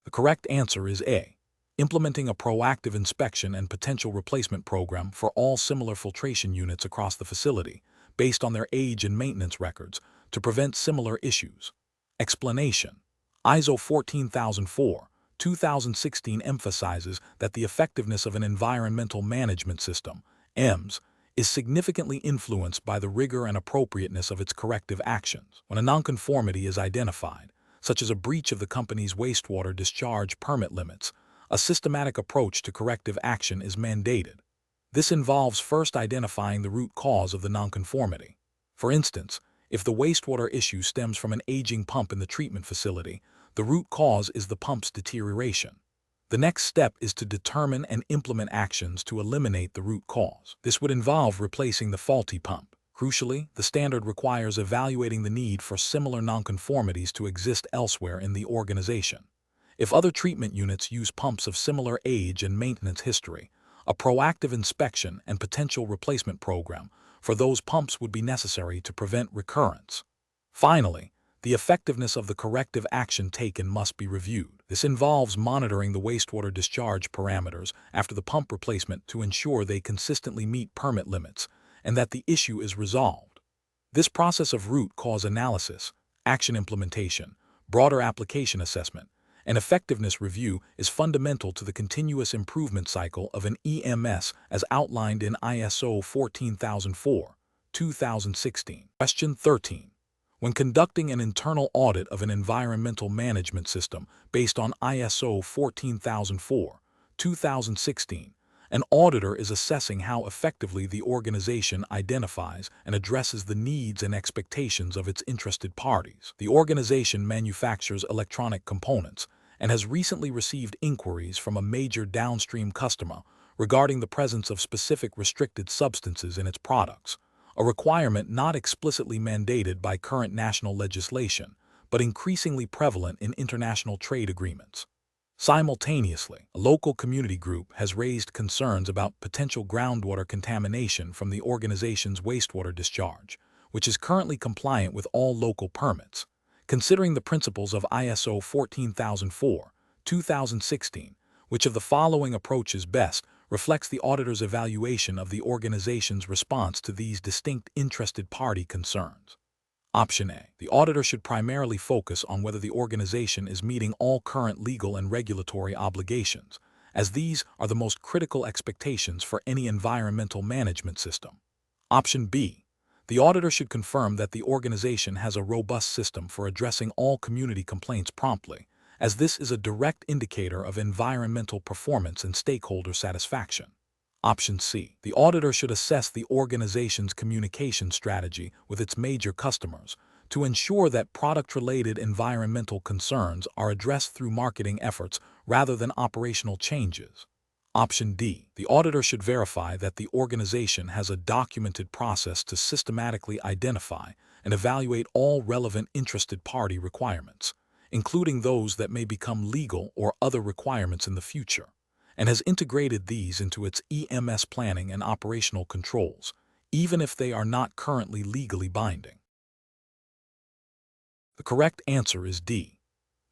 The correct answer is A. Implementing a proactive inspection and potential replacement program for all similar filtration units across the facility, based on their age and maintenance records, to prevent similar issues. Explanation: ISO 14004/2016 emphasizes that the effectiveness of an environmental management system, EMS, is significantly influenced by the rigor and appropriateness of its corrective actions. When a nonconformity is identified, such as a breach of the company's wastewater discharge permit limits, a systematic approach to corrective action is mandated. This involves first identifying the root cause of the nonconformity. For instance, if the wastewater issue stems from an aging pump in the treatment facility, the root cause is the pump's deterioration. The next step is to determine and implement actions to eliminate the root cause. This would involve replacing the faulty pump. Crucially, the standard requires evaluating the need for similar nonconformities to exist elsewhere in the organization. If other treatment units use pumps of similar age and maintenance history, a proactive inspection and potential replacement program for those pumps would be necessary to prevent recurrence. Finally, the effectiveness of the corrective action taken must be reviewed. This involves monitoring the wastewater discharge parameters after the pump replacement to ensure they consistently meet permit limits and that the issue is resolved. This process of root cause analysis, action implementation, broader application assessment, and effectiveness review is fundamental to the continuous improvement cycle of an EMS as outlined in ISO 14004/2016. Question 13. When conducting an internal audit of an environmental management system based on ISO 14004/2016, an auditor is assessing how effectively the organization identifies and addresses the needs and expectations of its interested parties. The organization manufactures electronic components and has recently received inquiries from a major downstream customer regarding the presence of specific restricted substances in its products, a requirement not explicitly mandated by current national legislation, but increasingly prevalent in international trade agreements. Simultaneously, a local community group has raised concerns about potential groundwater contamination from the organization's wastewater discharge, which is currently compliant with all local permits. Considering the principles of ISO 14004/2016, which of the following approaches best reflects the auditor's evaluation of the organization's response to these distinct interested party concerns? Option A. The auditor should primarily focus on whether the organization is meeting all current legal and regulatory obligations, as these are the most critical expectations for any environmental management system. Option B. The auditor should confirm that the organization has a robust system for addressing all community complaints promptly, as this is a direct indicator of environmental performance and stakeholder satisfaction. Option C. The auditor should assess the organization's communication strategy with its major customers to ensure that product-related environmental concerns are addressed through marketing efforts rather than operational changes. Option D. The auditor should verify that the organization has a documented process to systematically identify and evaluate all relevant interested party requirements, including those that may become legal or other requirements in the future, and has integrated these into its EMS planning and operational controls, even if they are not currently legally binding. The correct answer is D.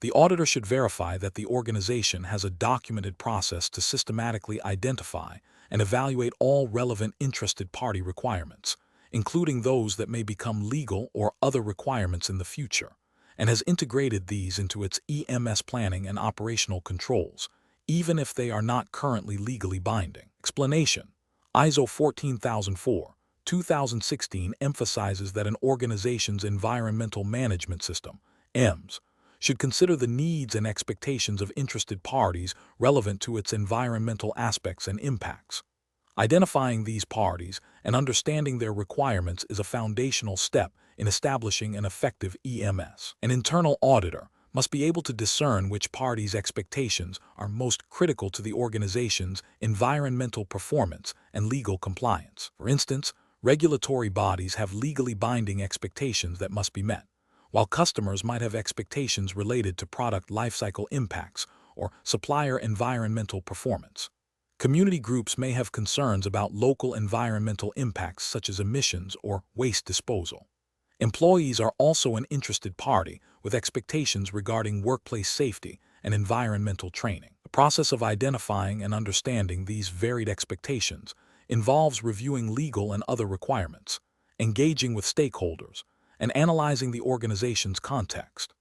The auditor should verify that the organization has a documented process to systematically identify and evaluate all relevant interested party requirements, including those that may become legal or other requirements in the future, and has integrated these into its EMS planning and operational controls, even if they are not currently legally binding. Explanation: ISO 14004, 2016 emphasizes that an organization's environmental management system, EMS, should consider the needs and expectations of interested parties relevant to its environmental aspects and impacts. Identifying these parties and understanding their requirements is a foundational step in establishing an effective EMS. An internal auditor must be able to discern which parties' expectations are most critical to the organization's environmental performance and legal compliance. For instance, regulatory bodies have legally binding expectations that must be met, while customers might have expectations related to product lifecycle impacts or supplier environmental performance. Community groups may have concerns about local environmental impacts such as emissions or waste disposal. Employees are also an interested party with expectations regarding workplace safety and environmental training. The process of identifying and understanding these varied expectations involves reviewing legal and other requirements, engaging with stakeholders, and analyzing the organization's context.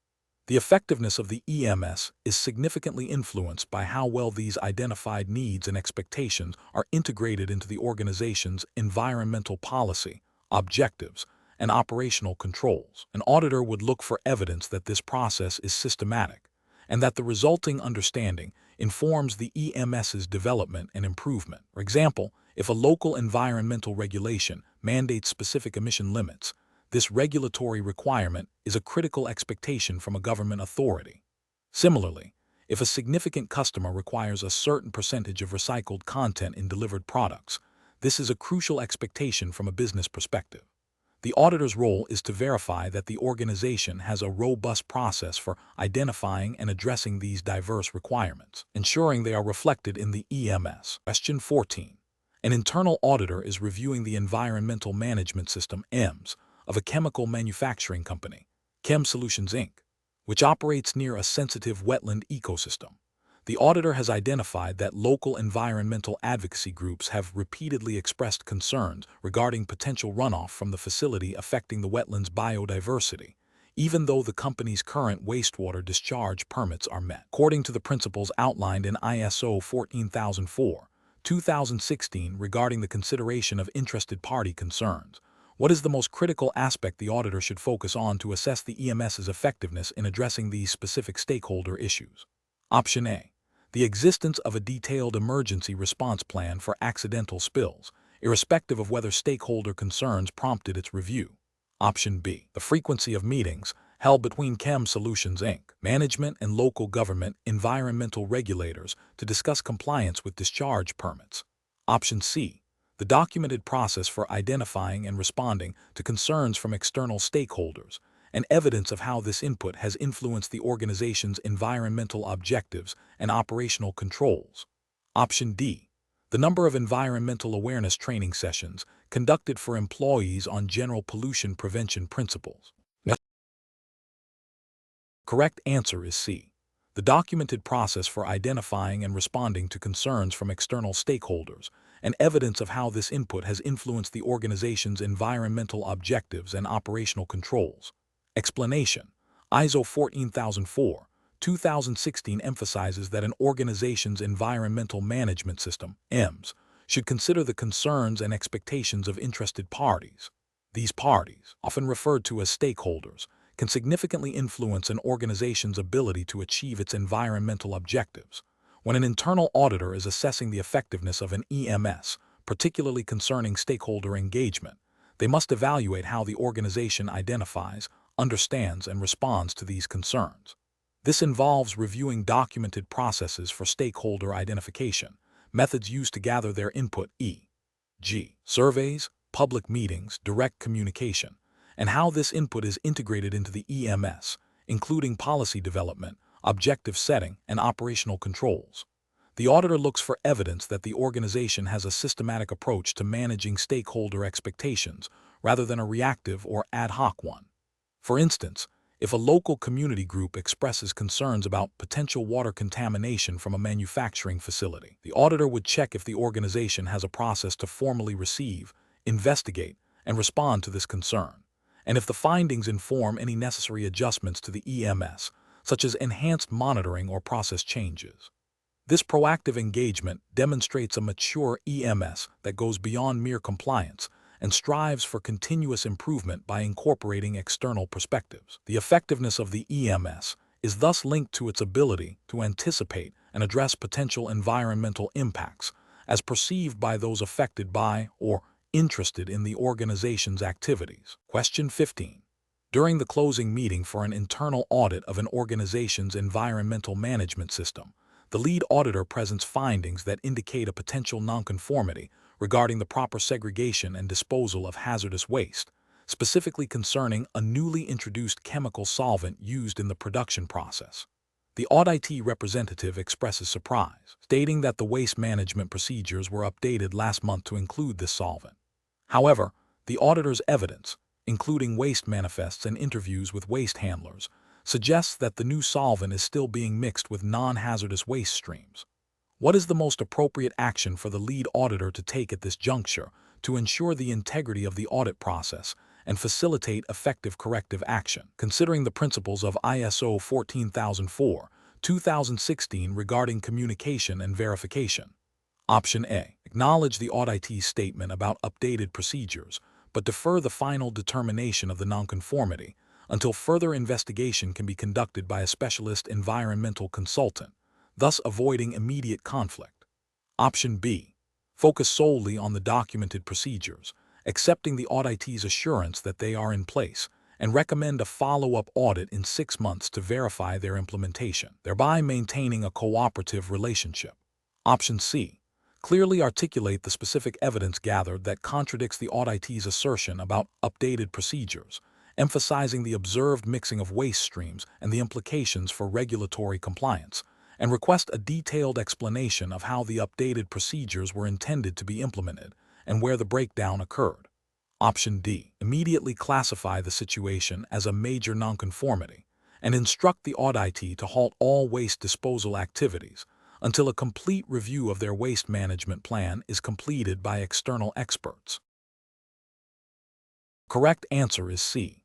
The effectiveness of the EMS is significantly influenced by how well these identified needs and expectations are integrated into the organization's environmental policy, objectives, and operational controls. An auditor would look for evidence that this process is systematic and that the resulting understanding informs the EMS's development and improvement. For example, if a local environmental regulation mandates specific emission limits, this regulatory requirement is a critical expectation from a government authority. Similarly, if a significant customer requires a certain percentage of recycled content in delivered products, this is a crucial expectation from a business perspective. The auditor's role is to verify that the organization has a robust process for identifying and addressing these diverse requirements, ensuring they are reflected in the EMS. Question 14. An internal auditor is reviewing the environmental management system, EMS, of a chemical manufacturing company, Chem Solutions Inc., which operates near a sensitive wetland ecosystem. The auditor has identified that local environmental advocacy groups have repeatedly expressed concerns regarding potential runoff from the facility affecting the wetland's biodiversity, even though the company's current wastewater discharge permits are met. According to the principles outlined in ISO 14004, 2016 regarding the consideration of interested party concerns, what is the most critical aspect the auditor should focus on to assess the EMS's effectiveness in addressing these specific stakeholder issues? Option A: the existence of a detailed emergency response plan for accidental spills, irrespective of whether stakeholder concerns prompted its review. Option B: the frequency of meetings held between Chem Solutions Inc., management and local government environmental regulators to discuss compliance with discharge permits. Option C: the documented process for identifying and responding to concerns from external stakeholders, and evidence of how this input has influenced the organization's environmental objectives and operational controls. Option D: the number of environmental awareness training sessions conducted for employees on general pollution prevention principles. Correct answer is C: the documented process for identifying and responding to concerns from external stakeholders, and evidence of how this input has influenced the organization's environmental objectives and operational controls. Explanation: ISO 14004, 2016 emphasizes that an organization's environmental management system, EMS, should consider the concerns and expectations of interested parties. These parties, often referred to as stakeholders, can significantly influence an organization's ability to achieve its environmental objectives. When an internal auditor is assessing the effectiveness of an EMS, particularly concerning stakeholder engagement, they must evaluate how the organization identifies, understands, and responds to these concerns. This involves reviewing documented processes for stakeholder identification, methods used to gather their input, e.g., surveys, public meetings, direct communication, and how this input is integrated into the EMS, including policy development, objective setting, and operational controls. The auditor looks for evidence that the organization has a systematic approach to managing stakeholder expectations rather than a reactive or ad hoc one. For instance, If a local community group expresses concerns about potential water contamination from a manufacturing facility, the auditor would check if the organization has a process to formally receive, investigate, and respond to this concern, and if the findings inform any necessary adjustments to the EMS, such as enhanced monitoring or process changes. This proactive engagement demonstrates a mature EMS that goes beyond mere compliance and strives for continuous improvement by incorporating external perspectives. The effectiveness of the EMS is thus linked to its ability to anticipate and address potential environmental impacts as perceived by those affected by or interested in the organization's activities. Question 15. During the closing meeting for an internal audit of an organization's environmental management system, the lead auditor presents findings that indicate a potential nonconformity regarding the proper segregation and disposal of hazardous waste, specifically concerning a newly introduced chemical solvent used in the production process. The auditee representative expresses surprise, stating that the waste management procedures were updated last month to include this solvent. However, the auditor's evidence, including waste manifests and interviews with waste handlers, suggests that the new solvent is still being mixed with non-hazardous waste streams. What is the most appropriate action for the lead auditor to take at this juncture to ensure the integrity of the audit process and facilitate effective corrective action, considering the principles of ISO 14004/2016 regarding communication and verification? Option A. Acknowledge the auditee's statement about updated procedures, but defer the final determination of the nonconformity until further investigation can be conducted by a specialist environmental consultant, thus avoiding immediate conflict. Option B. Focus solely on the documented procedures, accepting the auditee's assurance that they are in place, and recommend a follow-up audit in 6 months to verify their implementation, thereby maintaining a cooperative relationship. Option C. Clearly articulate the specific evidence gathered that contradicts the auditee's assertion about updated procedures, emphasizing the observed mixing of waste streams and the implications for regulatory compliance, and request a detailed explanation of how the updated procedures were intended to be implemented and where the breakdown occurred. Option D. Immediately classify the situation as a major nonconformity and instruct the auditee to halt all waste disposal activities until a complete review of their waste management plan is completed by external experts. Correct answer is C.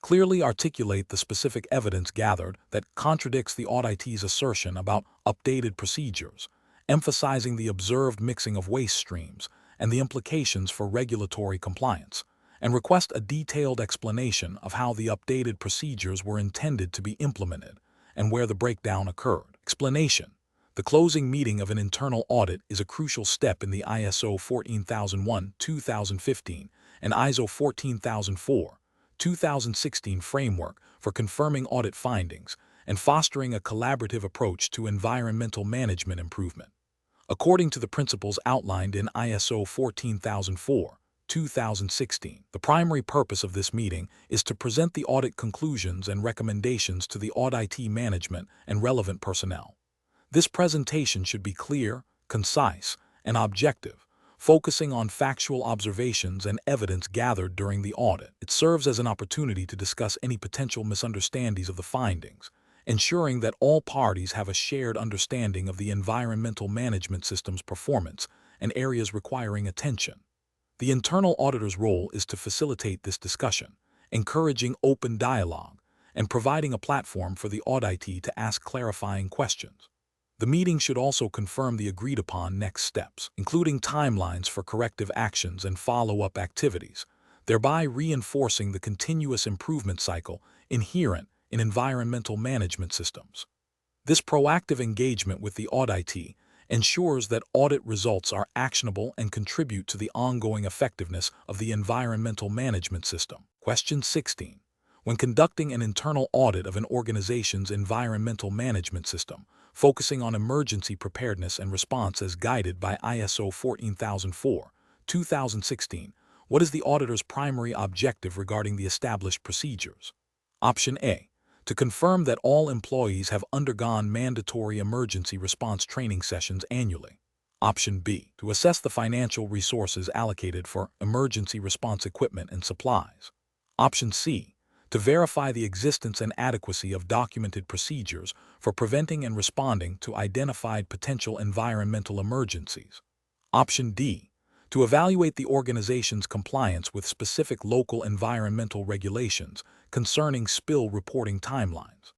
Clearly articulate the specific evidence gathered that contradicts the auditee's assertion about updated procedures, emphasizing the observed mixing of waste streams and the implications for regulatory compliance, and request a detailed explanation of how the updated procedures were intended to be implemented and where the breakdown occurred. Explanation. The closing meeting of an internal audit is a crucial step in the ISO 14001/2015 and ISO 14004/2016 framework for confirming audit findings and fostering a collaborative approach to environmental management improvement. According to the principles outlined in ISO 14004/2016, the primary purpose of this meeting is to present the audit conclusions and recommendations to the auditee management and relevant personnel. This presentation should be clear, concise, and objective, focusing on factual observations and evidence gathered during the audit. It serves as an opportunity to discuss any potential misunderstandings of the findings, ensuring that all parties have a shared understanding of the environmental management system's performance and areas requiring attention. The internal auditor's role is to facilitate this discussion, encouraging open dialogue, and providing a platform for the auditee to ask clarifying questions. The meeting should also confirm the agreed-upon next steps, including timelines for corrective actions and follow-up activities, thereby reinforcing the continuous improvement cycle inherent in environmental management systems. This proactive engagement with the auditee ensures that audit results are actionable and contribute to the ongoing effectiveness of the environmental management system. Question 16. When conducting an internal audit of an organization's environmental management system, focusing on emergency preparedness and response as guided by ISO 14004/2016, what is the auditor's primary objective regarding the established procedures? Option A. To confirm that all employees have undergone mandatory emergency response training sessions annually. Option B. To assess the financial resources allocated for emergency response equipment and supplies. Option C. to verify the existence and adequacy of documented procedures for preventing and responding to identified potential environmental emergencies. Option D, to evaluate the organization's compliance with specific local environmental regulations concerning spill reporting timelines.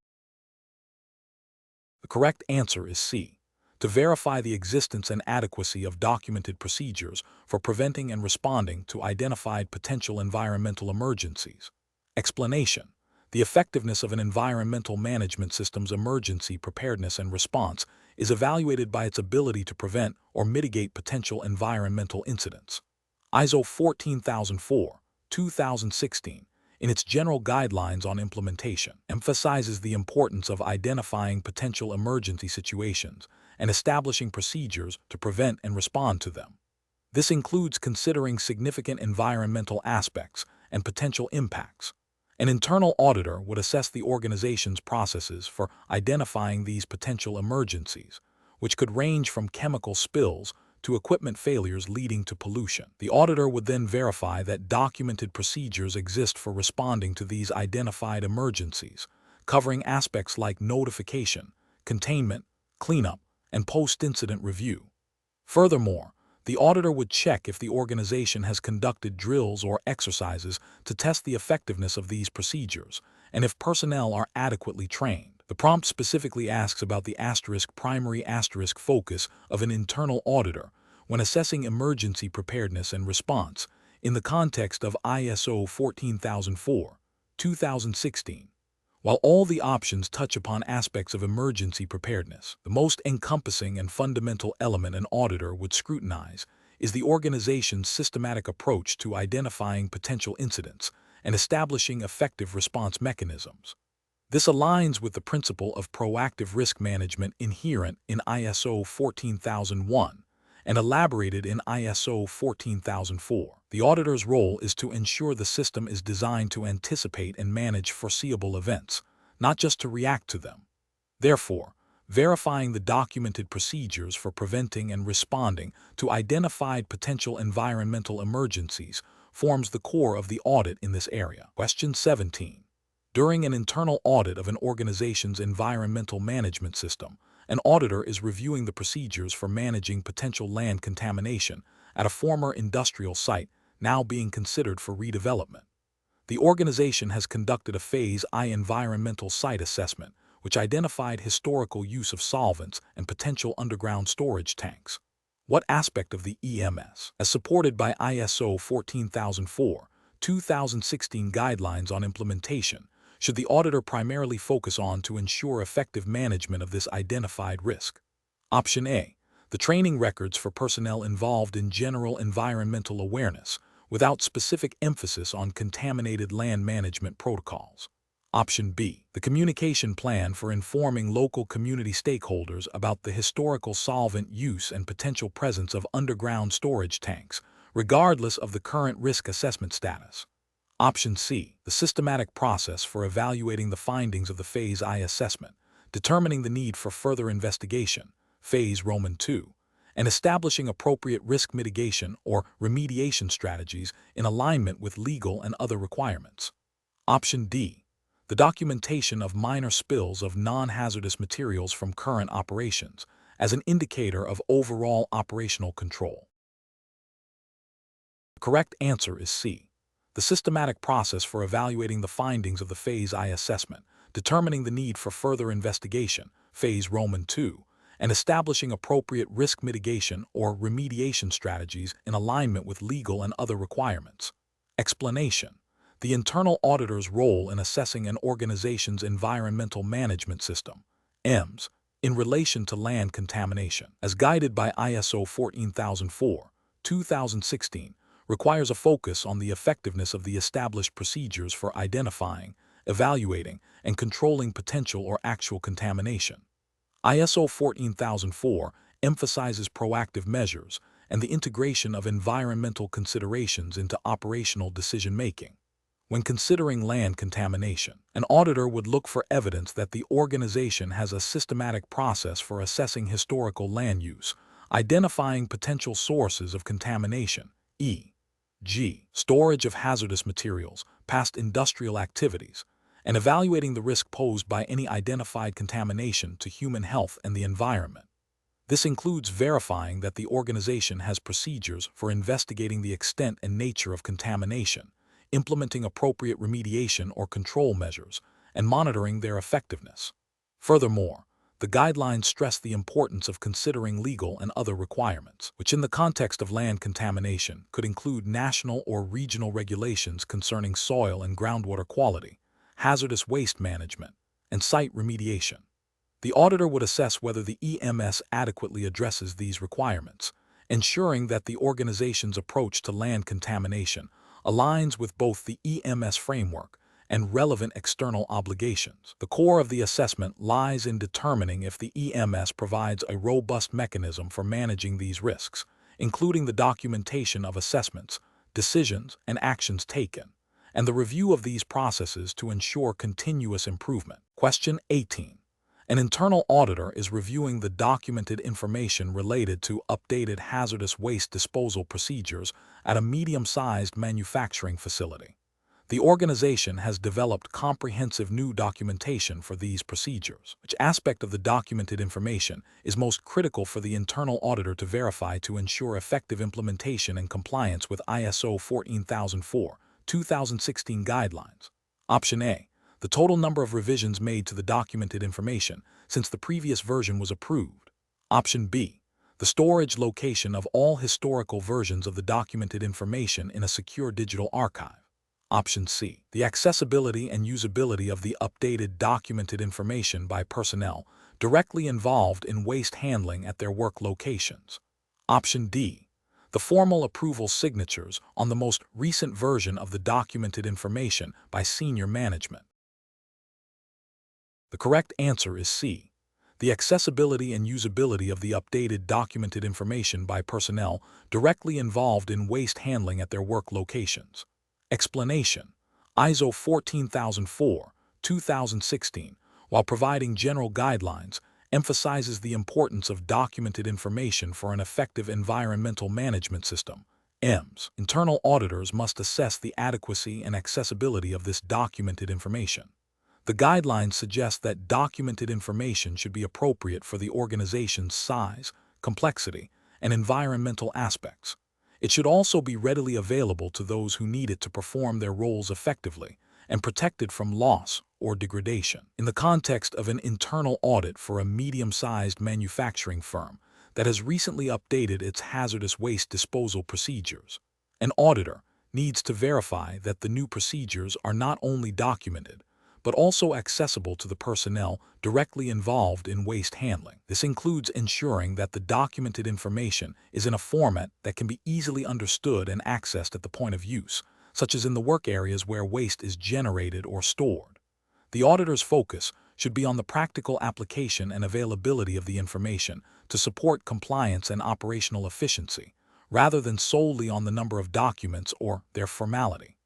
The correct answer is C, to verify the existence and adequacy of documented procedures for preventing and responding to identified potential environmental emergencies. Explanation: the effectiveness of an environmental management system's emergency preparedness and response is evaluated by its ability to prevent or mitigate potential environmental incidents. ISO 14004, 2016, in its general guidelines on implementation, emphasizes the importance of identifying potential emergency situations and establishing procedures to prevent and respond to them. This includes considering significant environmental aspects and potential impacts. An internal auditor would assess the organization's processes for identifying these potential emergencies, which could range from chemical spills to equipment failures leading to pollution. The auditor would then verify that documented procedures exist for responding to these identified emergencies, covering aspects like notification, containment, cleanup, and post-incident review. Furthermore, the auditor would check if the organization has conducted drills or exercises to test the effectiveness of these procedures, and if personnel are adequately trained. The prompt specifically asks about the primary focus of an internal auditor when assessing emergency preparedness and response in the context of ISO 14004, 2016. While all the options touch upon aspects of emergency preparedness, the most encompassing and fundamental element an auditor would scrutinize is the organization's systematic approach to identifying potential incidents and establishing effective response mechanisms. This aligns with the principle of proactive risk management inherent in ISO 14001 and elaborated in ISO 14004. The auditor's role is to ensure the system is designed to anticipate and manage foreseeable events, not just to react to them. Therefore, verifying the documented procedures for preventing and responding to identified potential environmental emergencies forms the core of the audit in this area. Question 17. During an internal audit of an organization's environmental management system, an auditor is reviewing the procedures for managing potential land contamination at a former industrial site now being considered for redevelopment. The organization has conducted a Phase I environmental site assessment, which identified historical use of solvents and potential underground storage tanks. What aspect of the EMS, as supported by ISO 14004, 2016 guidelines on implementation, should the auditor primarily focus on to ensure effective management of this identified risk? Option A, the training records for personnel involved in general environmental awareness, without specific emphasis on contaminated land management protocols. Option B, the communication plan for informing local community stakeholders about the historical solvent use and potential presence of underground storage tanks, regardless of the current risk assessment status. Option C, the systematic process for evaluating the findings of the Phase I assessment, determining the need for further investigation, Phase II, and establishing appropriate risk mitigation or remediation strategies in alignment with legal and other requirements. Option D, the documentation of minor spills of non-hazardous materials from current operations as an indicator of overall operational control. The correct answer is C, the systematic process for evaluating the findings of the Phase I assessment, determining the need for further investigation, Phase II, and establishing appropriate risk mitigation or remediation strategies in alignment with legal and other requirements. Explanation: the internal auditor's role in assessing an organization's environmental management system, EMS, in relation to land contamination, as guided by ISO 14004, 2016, requires a focus on the effectiveness of the established procedures for identifying, evaluating, and controlling potential or actual contamination. ISO 14004 emphasizes proactive measures and the integration of environmental considerations into operational decision-making. When considering land contamination, an auditor would look for evidence that the organization has a systematic process for assessing historical land use, identifying potential sources of contamination, G. Storage of hazardous materials, past industrial activities, and evaluating the risk posed by any identified contamination to human health and the environment. This includes verifying that the organization has procedures for investigating the extent and nature of contamination, implementing appropriate remediation or control measures, and monitoring their effectiveness. Furthermore, the guidelines stress the importance of considering legal and other requirements, which in the context of land contamination could include national or regional regulations concerning soil and groundwater quality, hazardous waste management, and site remediation. The auditor would assess whether the EMS adequately addresses these requirements, ensuring that the organization's approach to land contamination aligns with both the EMS framework and relevant external obligations. The core of the assessment lies in determining if the EMS provides a robust mechanism for managing these risks, including the documentation of assessments, decisions, and actions taken, and the review of these processes to ensure continuous improvement. Question 18. An internal auditor is reviewing the documented information related to updated hazardous waste disposal procedures at a medium-sized manufacturing facility. The organization has developed comprehensive new documentation for these procedures. Which aspect of the documented information is most critical for the internal auditor to verify to ensure effective implementation and compliance with ISO 14004/2016 guidelines? Option A. The total number of revisions made to the documented information since the previous version was approved. Option B. The storage location of all historical versions of the documented information in a secure digital archive. Option C. The accessibility and usability of the updated documented information by personnel directly involved in waste handling at their work locations. Option D. The formal approval signatures on the most recent version of the documented information by senior management. The correct answer is C. The accessibility and usability of the updated documented information by personnel directly involved in waste handling at their work locations. Explanation: ISO 14004/2016, while providing general guidelines, emphasizes the importance of documented information for an effective environmental management system. EMS. Internal auditors must assess the adequacy and accessibility of this documented information. The guidelines suggest that documented information should be appropriate for the organization's size, complexity, and environmental aspects. It should also be readily available to those who need it to perform their roles effectively and protected from loss or degradation. In the context of an internal audit for a medium-sized manufacturing firm that has recently updated its hazardous waste disposal procedures, an auditor needs to verify that the new procedures are not only documented, but also accessible to the personnel directly involved in waste handling. This includes ensuring that the documented information is in a format that can be easily understood and accessed at the point of use, such as in the work areas where waste is generated or stored. The auditor's focus should be on the practical application and availability of the information to support compliance and operational efficiency, rather than solely on the number of documents or their formality.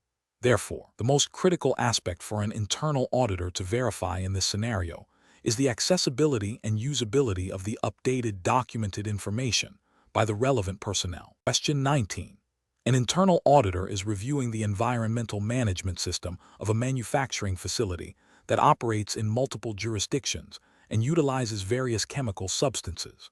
Therefore, the most critical aspect for an internal auditor to verify in this scenario is the accessibility and usability of the updated documented information by the relevant personnel. Question 19. An internal auditor is reviewing the environmental management system of a manufacturing facility that operates in multiple jurisdictions and utilizes various chemical substances.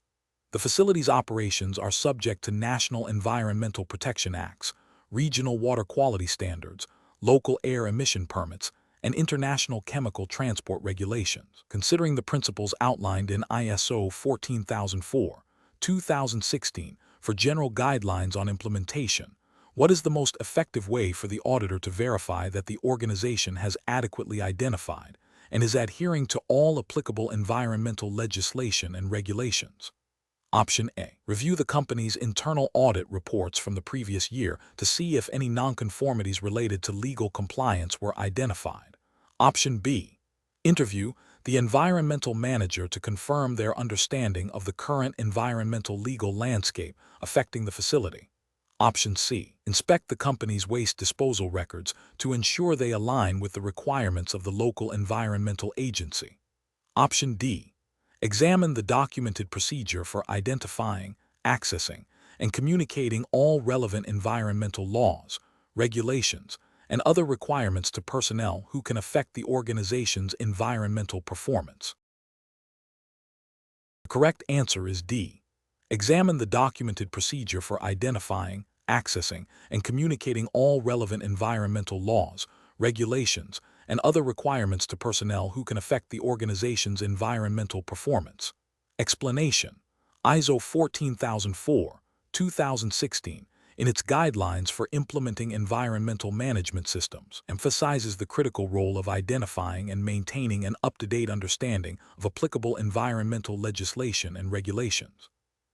The facility's operations are subject to national environmental protection acts, regional water quality standards, local air emission permits, and international chemical transport regulations. Considering the principles outlined in ISO 14004/2016 for general guidelines on implementation, what is the most effective way for the auditor to verify that the organization has adequately identified and is adhering to all applicable environmental legislation and regulations? Option A. Review the company's internal audit reports from the previous year to see if any nonconformities related to legal compliance were identified. Option B. Interview the environmental manager to confirm their understanding of the current environmental legal landscape affecting the facility. Option C. Inspect the company's waste disposal records to ensure they align with the requirements of the local environmental agency. Option D. Examine the documented procedure for identifying, accessing, and communicating all relevant environmental laws, regulations, and other requirements to personnel who can affect the organization's environmental performance. The correct answer is D. Examine the documented procedure for identifying, accessing, and communicating all relevant environmental laws, regulations, and other requirements to personnel who can affect the organization's environmental performance. Explanation: ISO 14004, 2016, in its guidelines for implementing environmental management systems, emphasizes the critical role of identifying and maintaining an up-to-date understanding of applicable environmental legislation and regulations.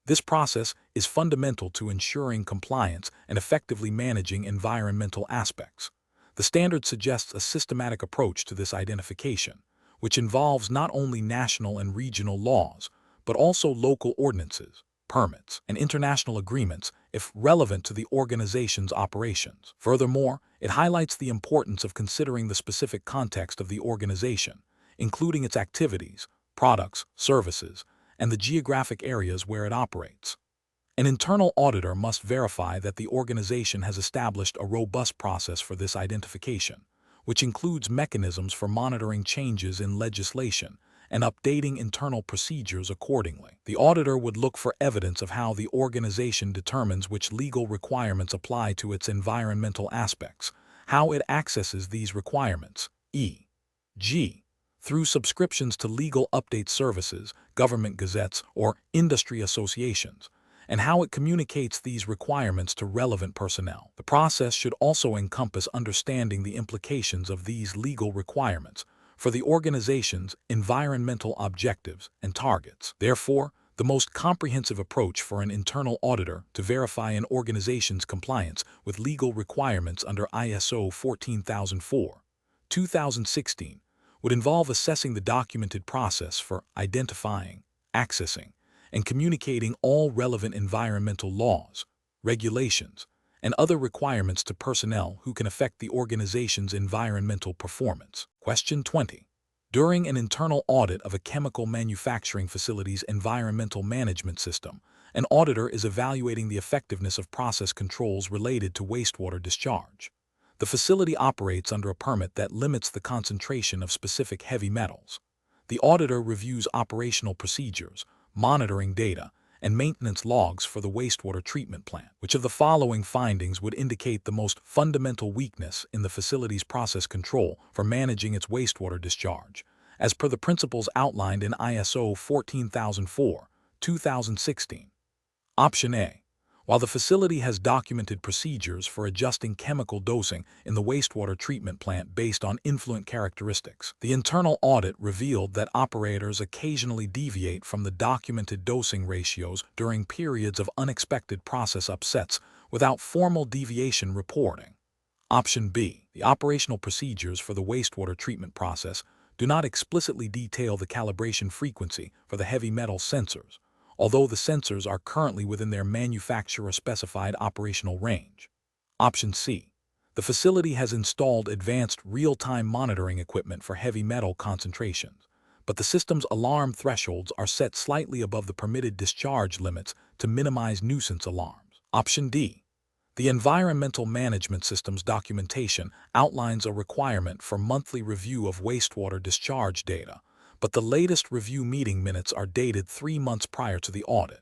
This process is fundamental to ensuring compliance and effectively managing environmental aspects. The standard suggests a systematic approach to this identification, which involves not only national and regional laws, but also local ordinances, permits, and international agreements if relevant to the organization's operations. Furthermore, it highlights the importance of considering the specific context of the organization, including its activities, products, services, and the geographic areas where it operates. An internal auditor must verify that the organization has established a robust process for this identification, which includes mechanisms for monitoring changes in legislation and updating internal procedures accordingly. The auditor would look for evidence of how the organization determines which legal requirements apply to its environmental aspects, how it accesses these requirements, e.g., through subscriptions to legal update services, government gazettes, or industry associations, and how it communicates these requirements to relevant personnel. The process should also encompass understanding the implications of these legal requirements for the organization's environmental objectives and targets. Therefore, the most comprehensive approach for an internal auditor to verify an organization's compliance with legal requirements under ISO 14004, 2016 would involve assessing the documented process for identifying, accessing, and communicating all relevant environmental laws, regulations, and other requirements to personnel who can affect the organization's environmental performance. Question 20. During an internal audit of a chemical manufacturing facility's environmental management system, an auditor is evaluating the effectiveness of process controls related to wastewater discharge. The facility operates under a permit that limits the concentration of specific heavy metals. The auditor reviews operational procedures, monitoring data, and maintenance logs for the wastewater treatment plant. Which of the following findings would indicate the most fundamental weakness in the facility's process control for managing its wastewater discharge, as per the principles outlined in ISO 14004, 2016? Option A. While the facility has documented procedures for adjusting chemical dosing in the wastewater treatment plant based on influent characteristics, the internal audit revealed that operators occasionally deviate from the documented dosing ratios during periods of unexpected process upsets without formal deviation reporting. Option B. The operational procedures for the wastewater treatment process do not explicitly detail the calibration frequency for the heavy metal sensors, although the sensors are currently within their manufacturer-specified operational range. Option C. The facility has installed advanced real-time monitoring equipment for heavy metal concentrations, but the system's alarm thresholds are set slightly above the permitted discharge limits to minimize nuisance alarms. Option D. The environmental management system's documentation outlines a requirement for monthly review of wastewater discharge data, but the latest review meeting minutes are dated 3 months prior to the audit.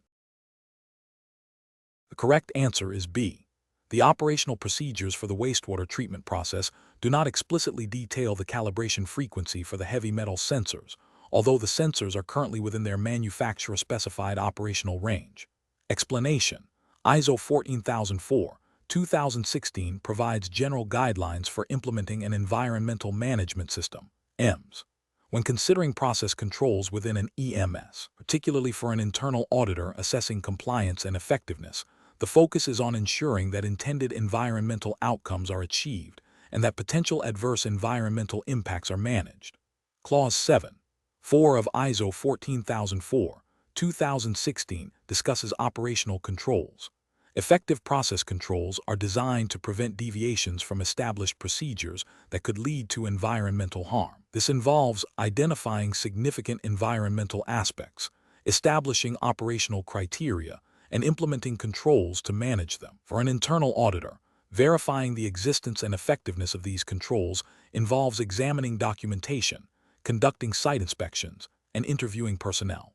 The correct answer is B. The operational procedures for the wastewater treatment process do not explicitly detail the calibration frequency for the heavy metal sensors, although the sensors are currently within their manufacturer-specified operational range. Explanation: ISO 14004, 2016 provides general guidelines for implementing an environmental management system, EMS, when considering process controls within an EMS, particularly for an internal auditor assessing compliance and effectiveness. The focus is on ensuring that intended environmental outcomes are achieved and that potential adverse environmental impacts are managed. Clause 7.4 of ISO 14004, 2016 discusses operational controls. Effective process controls are designed to prevent deviations from established procedures that could lead to environmental harm. This involves identifying significant environmental aspects, establishing operational criteria, and implementing controls to manage them. For an internal auditor, verifying the existence and effectiveness of these controls involves examining documentation, conducting site inspections, and interviewing personnel.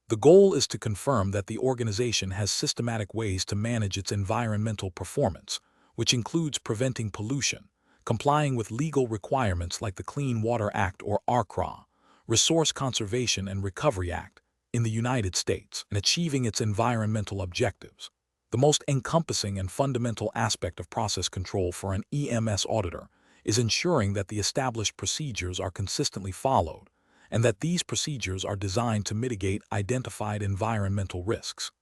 The goal is to confirm that the organization has systematic ways to manage its environmental performance, which includes preventing pollution, complying with legal requirements like the Clean Water Act or RCRA, Resource Conservation and Recovery Act, in the United States, and achieving its environmental objectives. The most encompassing and fundamental aspect of process control for an EMS auditor is ensuring that the established procedures are consistently followed, and that these procedures are designed to mitigate identified environmental risks.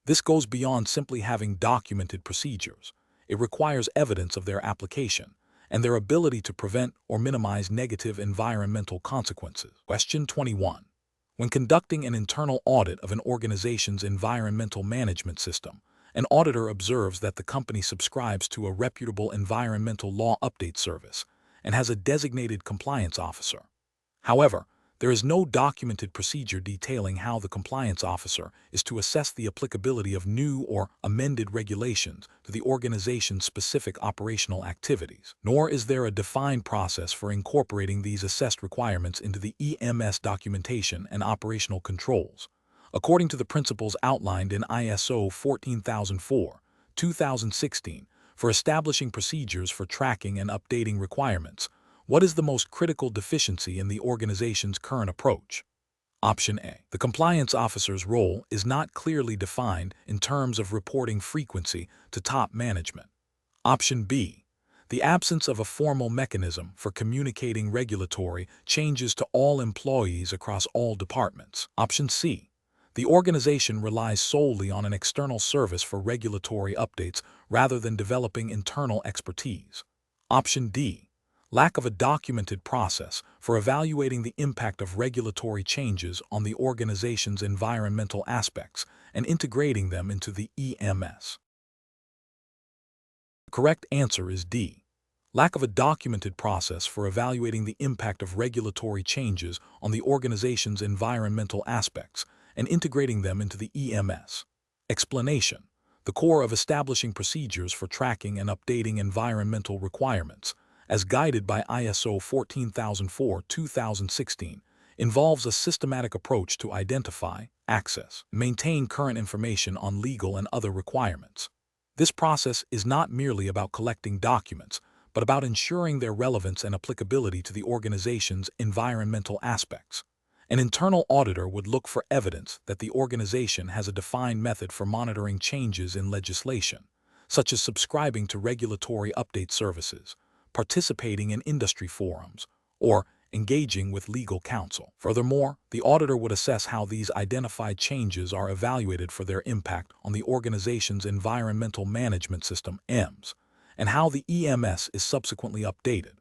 This goes beyond simply having documented procedures. It requires evidence of their application and their ability to prevent or minimize negative environmental consequences. Question 21. When conducting an internal audit of an organization's environmental management system, an auditor observes that the company subscribes to a reputable environmental law update service and has a designated compliance officer. However, there is no documented procedure detailing how the compliance officer is to assess the applicability of new or amended regulations to the organization's specific operational activities, nor is there a defined process for incorporating these assessed requirements into the EMS documentation and operational controls. According to the principles outlined in ISO 14004/2016 for establishing procedures for tracking and updating requirements, what is the most critical deficiency in the organization's current approach? Option A. The compliance officer's role is not clearly defined in terms of reporting frequency to top management. Option B. The absence of a formal mechanism for communicating regulatory changes to all employees across all departments. Option C. The organization relies solely on an external service for regulatory updates rather than developing internal expertise. Option D. Lack of a documented process for evaluating the impact of regulatory changes on the organization's environmental aspects and integrating them into the EMS. The correct answer is D. Lack of a documented process for evaluating the impact of regulatory changes on the organization's environmental aspects and integrating them into the EMS. Explanation: the core of establishing procedures for tracking and updating environmental requirements, as guided by ISO 14004/2016, involves a systematic approach to identify, access, and maintain current information on legal and other requirements. This process is not merely about collecting documents, but about ensuring their relevance and applicability to the organization's environmental aspects. An internal auditor would look for evidence that the organization has a defined method for monitoring changes in legislation, such as subscribing to regulatory update services, participating in industry forums, or engaging with legal counsel. Furthermore, the auditor would assess how these identified changes are evaluated for their impact on the organization's environmental management system (EMS), and how the EMS is subsequently updated.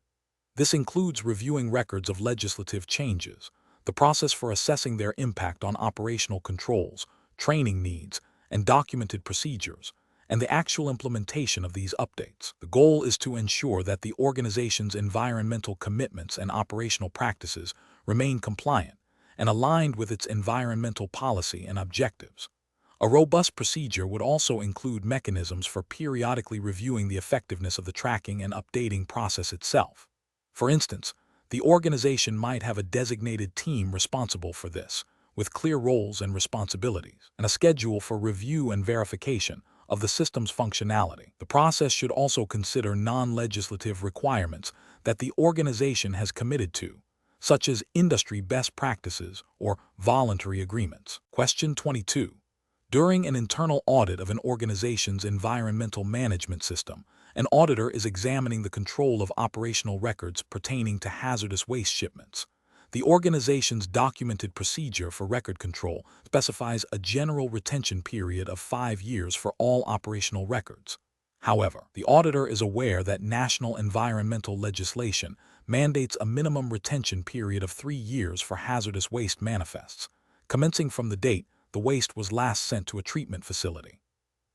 This includes reviewing records of legislative changes, the process for assessing their impact on operational controls, training needs, and documented procedures, and the actual implementation of these updates. The goal is to ensure that the organization's environmental commitments and operational practices remain compliant and aligned with its environmental policy and objectives. A robust procedure would also include mechanisms for periodically reviewing the effectiveness of the tracking and updating process itself. For instance, the organization might have a designated team responsible for this, with clear roles and responsibilities, and a schedule for review and verification of the system's functionality. The process should also consider non-legislative requirements that the organization has committed to, such as industry best practices or voluntary agreements. Question 22. During an internal audit of an organization's environmental management system, an auditor is examining the control of operational records pertaining to hazardous waste shipments. The organization's documented procedure for record control specifies a general retention period of 5 years for all operational records. However, the auditor is aware that national environmental legislation mandates a minimum retention period of 3 years for hazardous waste manifests, commencing from the date the waste was last sent to a treatment facility.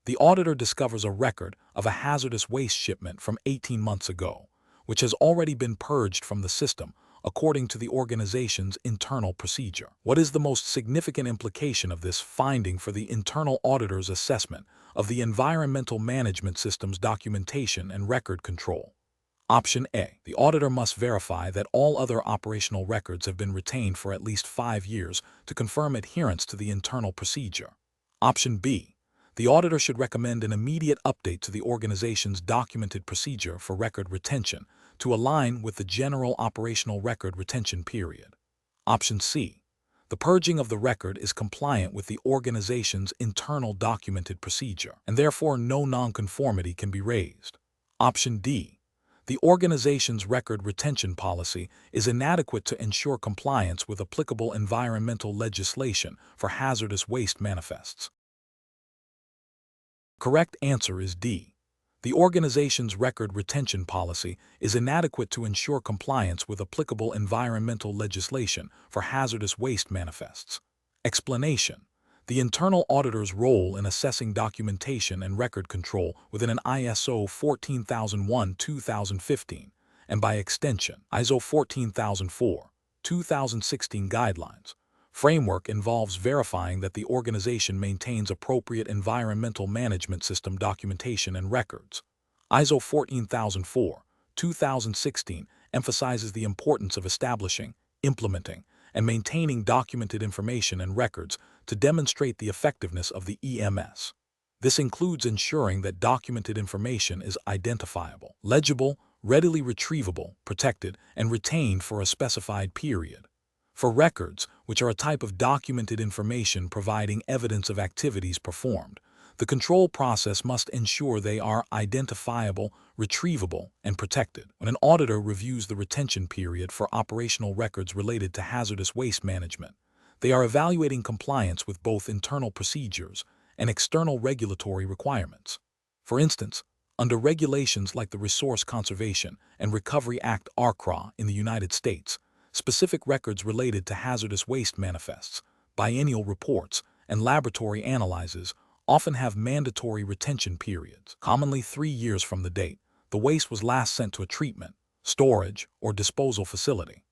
The auditor discovers a record of a hazardous waste shipment from 18 months ago, which has already been purged from the system, according to the organization's internal procedure. What is the most significant implication of this finding for the internal auditor's assessment of the environmental management system's documentation and record control? Option A. The auditor must verify that all other operational records have been retained for at least 5 years to confirm adherence to the internal procedure. Option B. The auditor should recommend an immediate update to the organization's documented procedure for record retention to align with the general operational record retention period. Option C. The purging of the record is compliant with the organization's internal documented procedure, and therefore no nonconformity can be raised. Option D. The organization's record retention policy is inadequate to ensure compliance with applicable environmental legislation for hazardous waste manifests. Correct answer is D. The organization's record retention policy is inadequate to ensure compliance with applicable environmental legislation for hazardous waste manifests. Explanation: the internal auditor's role in assessing documentation and record control within an ISO 14001:2015, and by extension, ISO 14004:2016 guidelines, framework involves verifying that the organization maintains appropriate environmental management system documentation and records. ISO 14004:2016 emphasizes the importance of establishing, implementing, and maintaining documented information and records to demonstrate the effectiveness of the EMS. This includes ensuring that documented information is identifiable, legible, readily retrievable, protected, and retained for a specified period. For records, which are a type of documented information providing evidence of activities performed, the control process must ensure they are identifiable, retrievable, and protected. When an auditor reviews the retention period for operational records related to hazardous waste management, they are evaluating compliance with both internal procedures and external regulatory requirements. For instance, under regulations like the Resource Conservation and Recovery Act (RCRA) in the United States, specific records related to hazardous waste manifests, biennial reports, and laboratory analyses often have mandatory retention periods, commonly 3 years from the date the waste was last sent to a treatment, storage, or disposal facility.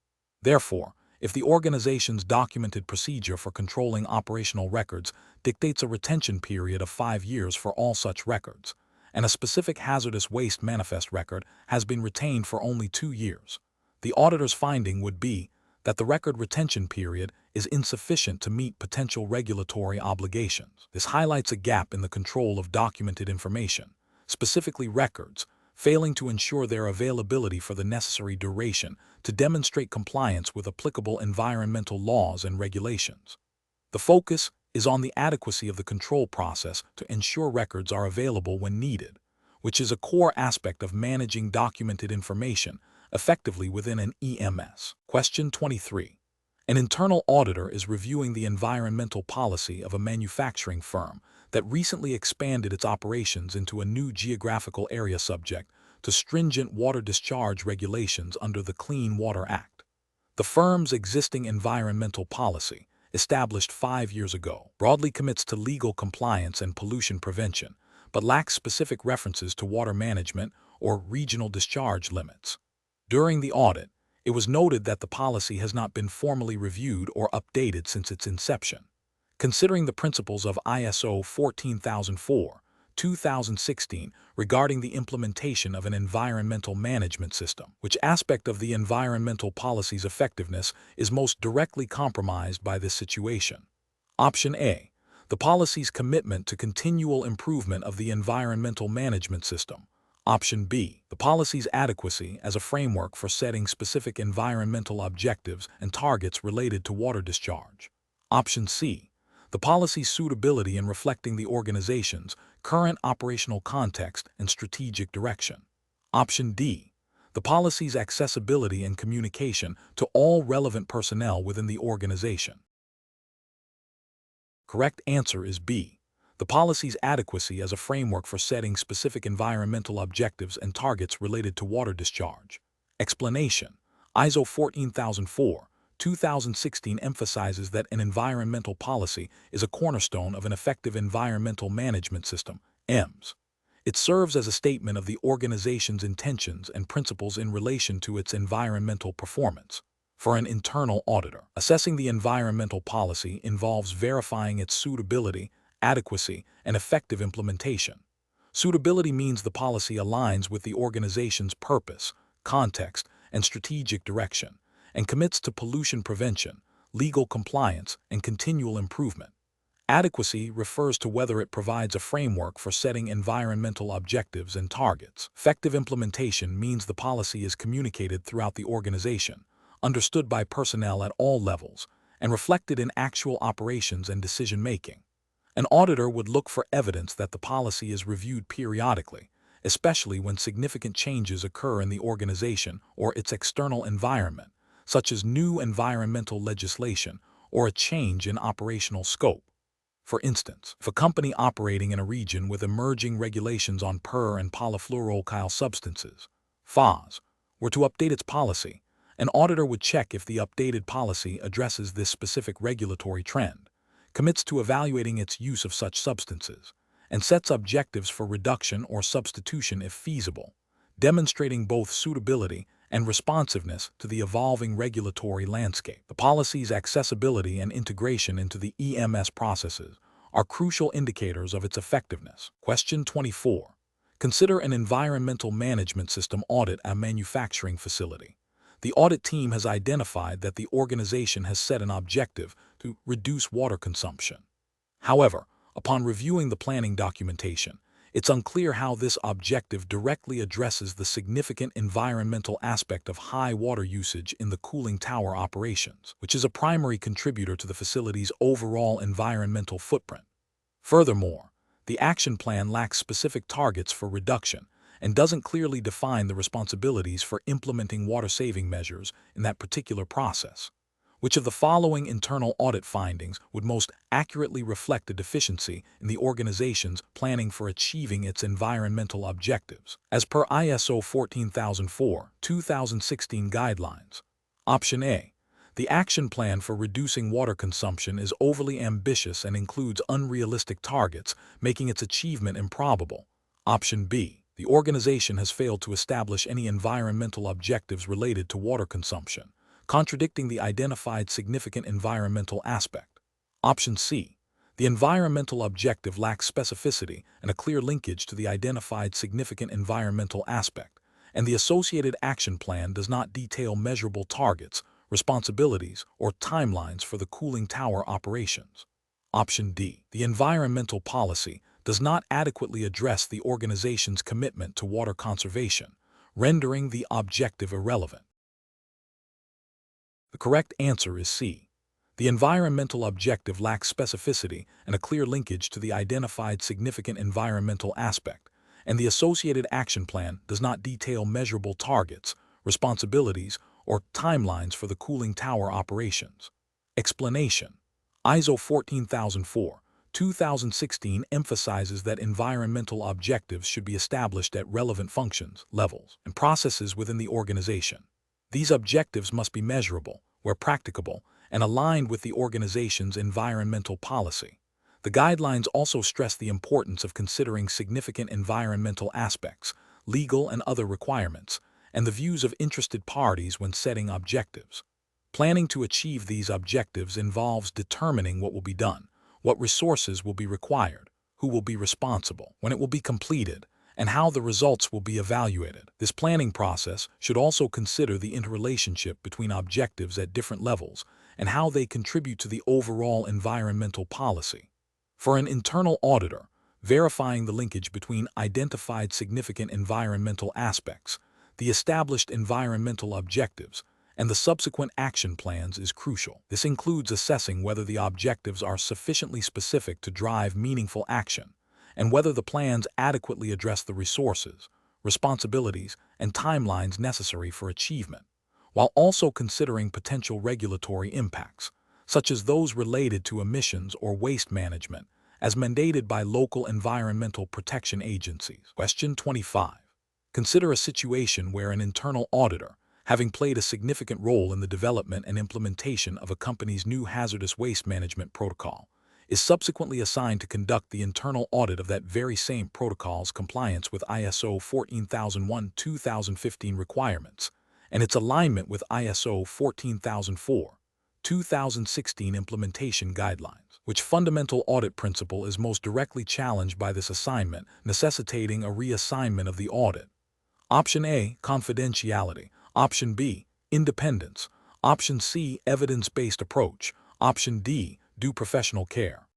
Therefore, if the organization's documented procedure for controlling operational records dictates a retention period of 5 years for all such records, and a specific hazardous waste manifest record has been retained for only 2 years, the auditor's finding would be that the record retention period is insufficient to meet potential regulatory obligations. This highlights a gap in the control of documented information, specifically records, failing to ensure their availability for the necessary duration to demonstrate compliance with applicable environmental laws and regulations. The focus is on the adequacy of the control process to ensure records are available when needed, which is a core aspect of managing documented information effectively within an EMS. Question 23. An internal auditor is reviewing the environmental policy of a manufacturing firm that recently expanded its operations into a new geographical area subject to stringent water discharge regulations under the Clean Water Act. The firm's existing environmental policy, established 5 years ago, broadly commits to legal compliance and pollution prevention, but lacks specific references to water management or regional discharge limits. During the audit, it was noted that the policy has not been formally reviewed or updated since its inception. Considering the principles of ISO 14004:2016 regarding the implementation of an environmental management system, which aspect of the environmental policy's effectiveness is most directly compromised by this situation? Option A. The policy's commitment to continual improvement of the environmental management system. Option B. The policy's adequacy as a framework for setting specific environmental objectives and targets related to water discharge. Option C. The policy's suitability in reflecting the organization's current operational context and strategic direction. Option D. The policy's accessibility and communication to all relevant personnel within the organization. Correct answer is B. The policy's adequacy as a framework for setting specific environmental objectives and targets related to water discharge. Explanation: ISO 14004:2016 emphasizes that an environmental policy is a cornerstone of an effective environmental management system, EMS. It serves as a statement of the organization's intentions and principles in relation to its environmental performance. For an internal auditor, assessing the environmental policy involves verifying its suitability, adequacy, and effective implementation. Suitability means the policy aligns with the organization's purpose, context, and strategic direction, and commits to pollution prevention, legal compliance, and continual improvement. Adequacy refers to whether it provides a framework for setting environmental objectives and targets. Effective implementation means the policy is communicated throughout the organization, understood by personnel at all levels, and reflected in actual operations and decision-making. An auditor would look for evidence that the policy is reviewed periodically, especially when significant changes occur in the organization or its external environment, such as new environmental legislation or a change in operational scope. For instance, if a company operating in a region with emerging regulations on per- and polyfluoroalkyl substances, FOS, were to update its policy, an auditor would check if the updated policy addresses this specific regulatory trend, commits to evaluating its use of such substances, and sets objectives for reduction or substitution if feasible, demonstrating both suitability and responsiveness to the evolving regulatory landscape. The policy's accessibility and integration into the EMS processes are crucial indicators of its effectiveness. Question 24. Consider an environmental management system audit at a manufacturing facility. The audit team has identified that the organization has set an objective to reduce water consumption. However, upon reviewing the planning documentation, it's unclear how this objective directly addresses the significant environmental aspect of high water usage in the cooling tower operations, which is a primary contributor to the facility's overall environmental footprint. Furthermore, the action plan lacks specific targets for reduction and doesn't clearly define the responsibilities for implementing water-saving measures in that particular process. Which of the following internal audit findings would most accurately reflect a deficiency in the organization's planning for achieving its environmental objectives, as per ISO 14004-2016 guidelines? Option A. The action plan for reducing water consumption is overly ambitious and includes unrealistic targets, making its achievement improbable. Option B. The organization has failed to establish any environmental objectives related to water consumption, contradicting the identified significant environmental aspect. Option C. The environmental objective lacks specificity and a clear linkage to the identified significant environmental aspect, and the associated action plan does not detail measurable targets, responsibilities, or timelines for the cooling tower operations. Option D. The environmental policy does not adequately address the organization's commitment to water conservation, rendering the objective irrelevant. The correct answer is C. The environmental objective lacks specificity and a clear linkage to the identified significant environmental aspect, and the associated action plan does not detail measurable targets, responsibilities, or timelines for the cooling tower operations. Explanation. ISO 14004-2016 emphasizes that environmental objectives should be established at relevant functions, levels, and processes within the organization. These objectives must be measurable, where practicable, and aligned with the organization's environmental policy. The guidelines also stress the importance of considering significant environmental aspects, legal and other requirements, and the views of interested parties when setting objectives. Planning to achieve these objectives involves determining what will be done, what resources will be required, who will be responsible, when it will be completed, and how the results will be evaluated. This planning process should also consider the interrelationship between objectives at different levels and how they contribute to the overall environmental policy. For an internal auditor, verifying the linkage between identified significant environmental aspects, the established environmental objectives, and the subsequent action plans is crucial. This includes assessing whether the objectives are sufficiently specific to drive meaningful action, and whether the plans adequately address the resources, responsibilities, and timelines necessary for achievement, while also considering potential regulatory impacts, such as those related to emissions or waste management, as mandated by local environmental protection agencies. Question 25. Consider a situation where an internal auditor, having played a significant role in the development and implementation of a company's new hazardous waste management protocol, is subsequently assigned to conduct the internal audit of that very same protocol's compliance with ISO 14001-2015 requirements, and its alignment with ISO 14004, 2016 implementation guidelines, which fundamental audit principle is most directly challenged by this assignment, necessitating a reassignment of the audit. Option A, confidentiality. Option B, independence. Option C, evidence-based approach. Option D, due professional care.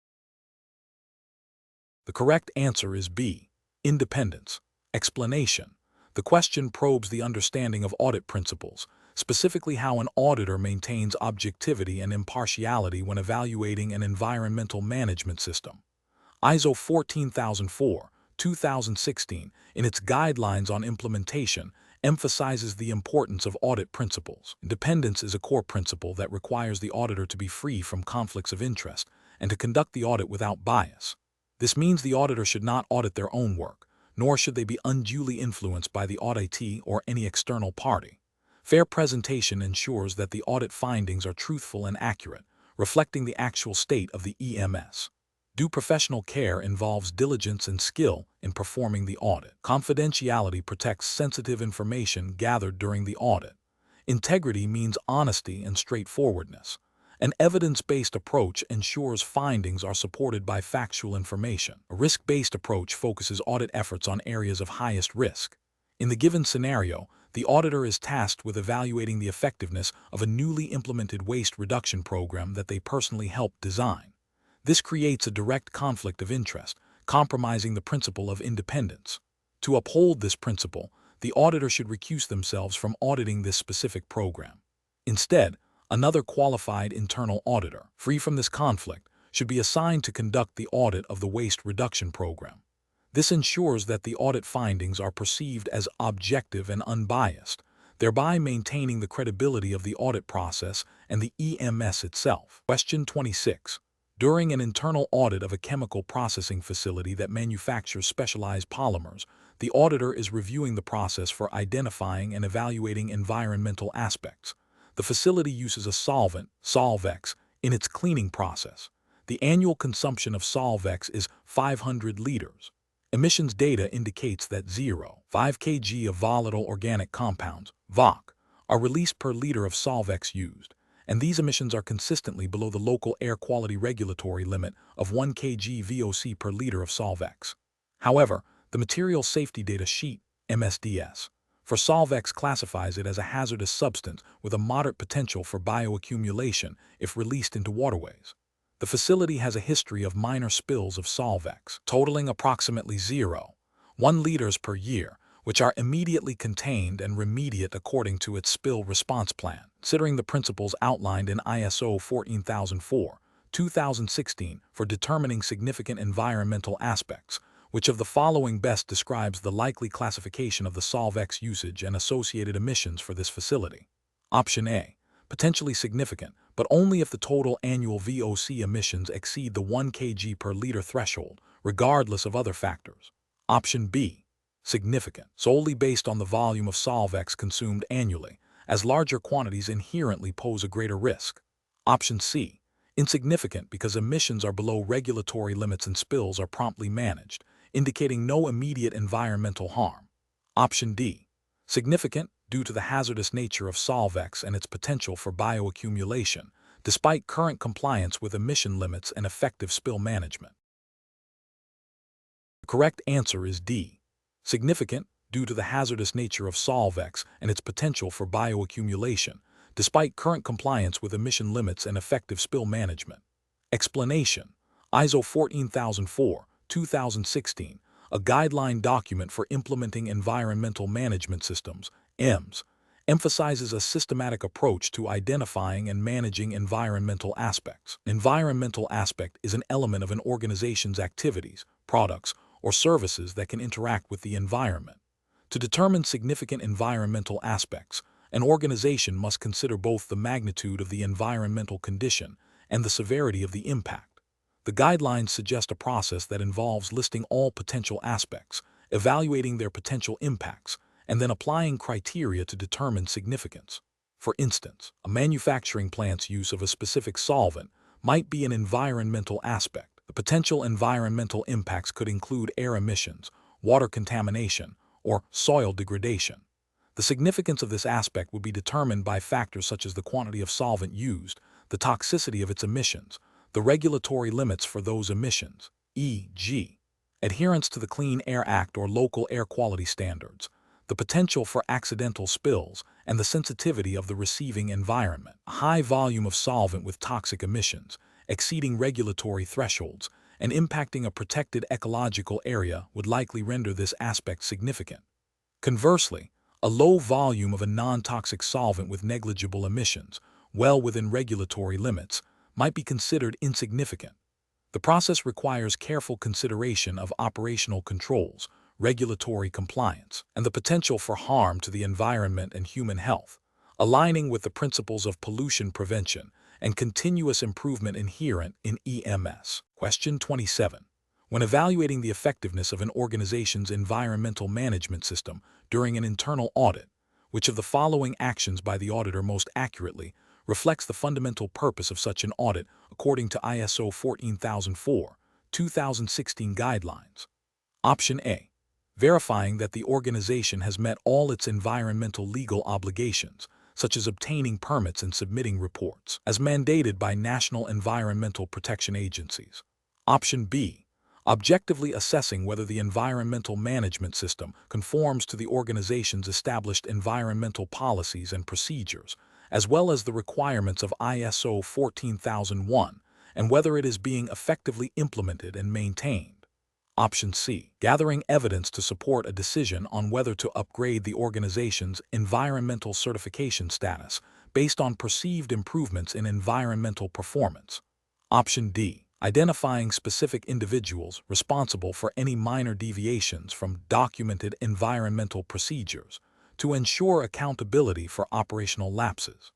The correct answer is B, independence. Explanation. The question probes the understanding of audit principles, specifically how an auditor maintains objectivity and impartiality when evaluating an environmental management system. ISO 14004, 2016, in its guidelines on implementation, emphasizes the importance of audit principles. Independence is a core principle that requires the auditor to be free from conflicts of interest and to conduct the audit without bias. This means the auditor should not audit their own work, nor should they be unduly influenced by the auditee or any external party. Fair presentation ensures that the audit findings are truthful and accurate, reflecting the actual state of the EMS. Due professional care involves diligence and skill in performing the audit. Confidentiality protects sensitive information gathered during the audit. Integrity means honesty and straightforwardness. An evidence-based approach ensures findings are supported by factual information. A risk-based approach focuses audit efforts on areas of highest risk. In the given scenario, the auditor is tasked with evaluating the effectiveness of a newly implemented waste reduction program that they personally helped design. This creates a direct conflict of interest, compromising the principle of independence. To uphold this principle, the auditor should recuse themselves from auditing this specific program. Instead, another qualified internal auditor, free from this conflict, should be assigned to conduct the audit of the waste reduction program. This ensures that the audit findings are perceived as objective and unbiased, thereby maintaining the credibility of the audit process and the EMS itself. Question 26. During an internal audit of a chemical processing facility that manufactures specialized polymers, the auditor is reviewing the process for identifying and evaluating environmental aspects. The facility uses a solvent, Solvex, in its cleaning process. The annual consumption of Solvex is 500 liters. Emissions data indicates that 0.5 kg of volatile organic compounds, VOC, are released per liter of Solvex used, and these emissions are consistently below the local air quality regulatory limit of 1 kg VOC per liter of Solvex. However, the Material Safety Data Sheet, MSDS, for Solvex classifies it as a hazardous substance with a moderate potential for bioaccumulation if released into waterways. The facility has a history of minor spills of Solvex, totaling approximately 0.1 liters per year, which are immediately contained and remediated according to its spill response plan. Considering the principles outlined in ISO 14004, 2016 for determining significant environmental aspects, which of the following best describes the likely classification of the Solvex usage and associated emissions for this facility? Option A, potentially significant, but only if the total annual VOC emissions exceed the 1 kg per liter threshold, regardless of other factors. Option B, significant, solely based on the volume of Solvex consumed annually, as larger quantities inherently pose a greater risk. Option C, insignificant because emissions are below regulatory limits and spills are promptly managed, indicating no immediate environmental harm. Option D, significant due to the hazardous nature of Solvex and its potential for bioaccumulation, despite current compliance with emission limits and effective spill management. The correct answer is D, significant due to the hazardous nature of Solvex and its potential for bioaccumulation, despite current compliance with emission limits and effective spill management. Explanation. ISO 14004, 2016, a guideline document for implementing environmental management systems, EMS, emphasizes a systematic approach to identifying and managing environmental aspects. An environmental aspect is an element of an organization's activities, products, or services that can interact with the environment. To determine significant environmental aspects, an organization must consider both the magnitude of the environmental condition and the severity of the impact. The guidelines suggest a process that involves listing all potential aspects, evaluating their potential impacts, and then applying criteria to determine significance. For instance, a manufacturing plant's use of a specific solvent might be an environmental aspect. The potential environmental impacts could include air emissions, water contamination, or soil degradation. The significance of this aspect would be determined by factors such as the quantity of solvent used, the toxicity of its emissions, the regulatory limits for those emissions, e.g., adherence to the Clean Air Act or local air quality standards, the potential for accidental spills, and the sensitivity of the receiving environment. A high volume of solvent with toxic emissions, exceeding regulatory thresholds, and impacting a protected ecological area would likely render this aspect significant. Conversely, a low volume of a non-toxic solvent with negligible emissions, well within regulatory limits, might be considered insignificant. The process requires careful consideration of operational controls, regulatory compliance, and the potential for harm to the environment and human health, aligning with the principles of pollution prevention and continuous improvement inherent in EMS. Question 27. When evaluating the effectiveness of an organization's environmental management system during an internal audit, which of the following actions by the auditor most accurately reflects the fundamental purpose of such an audit according to ISO 14004, 2016 guidelines? Option A. Verifying that the organization has met all its environmental legal obligations, such as obtaining permits and submitting reports, as mandated by national environmental protection agencies. Option B. Objectively assessing whether the environmental management system conforms to the organization's established environmental policies and procedures, as well as the requirements of ISO 14001, and whether it is being effectively implemented and maintained. Option C. Gathering evidence to support a decision on whether to upgrade the organization's environmental certification status based on perceived improvements in environmental performance. Option D. Identifying specific individuals responsible for any minor deviations from documented environmental procedures to ensure accountability for operational lapses.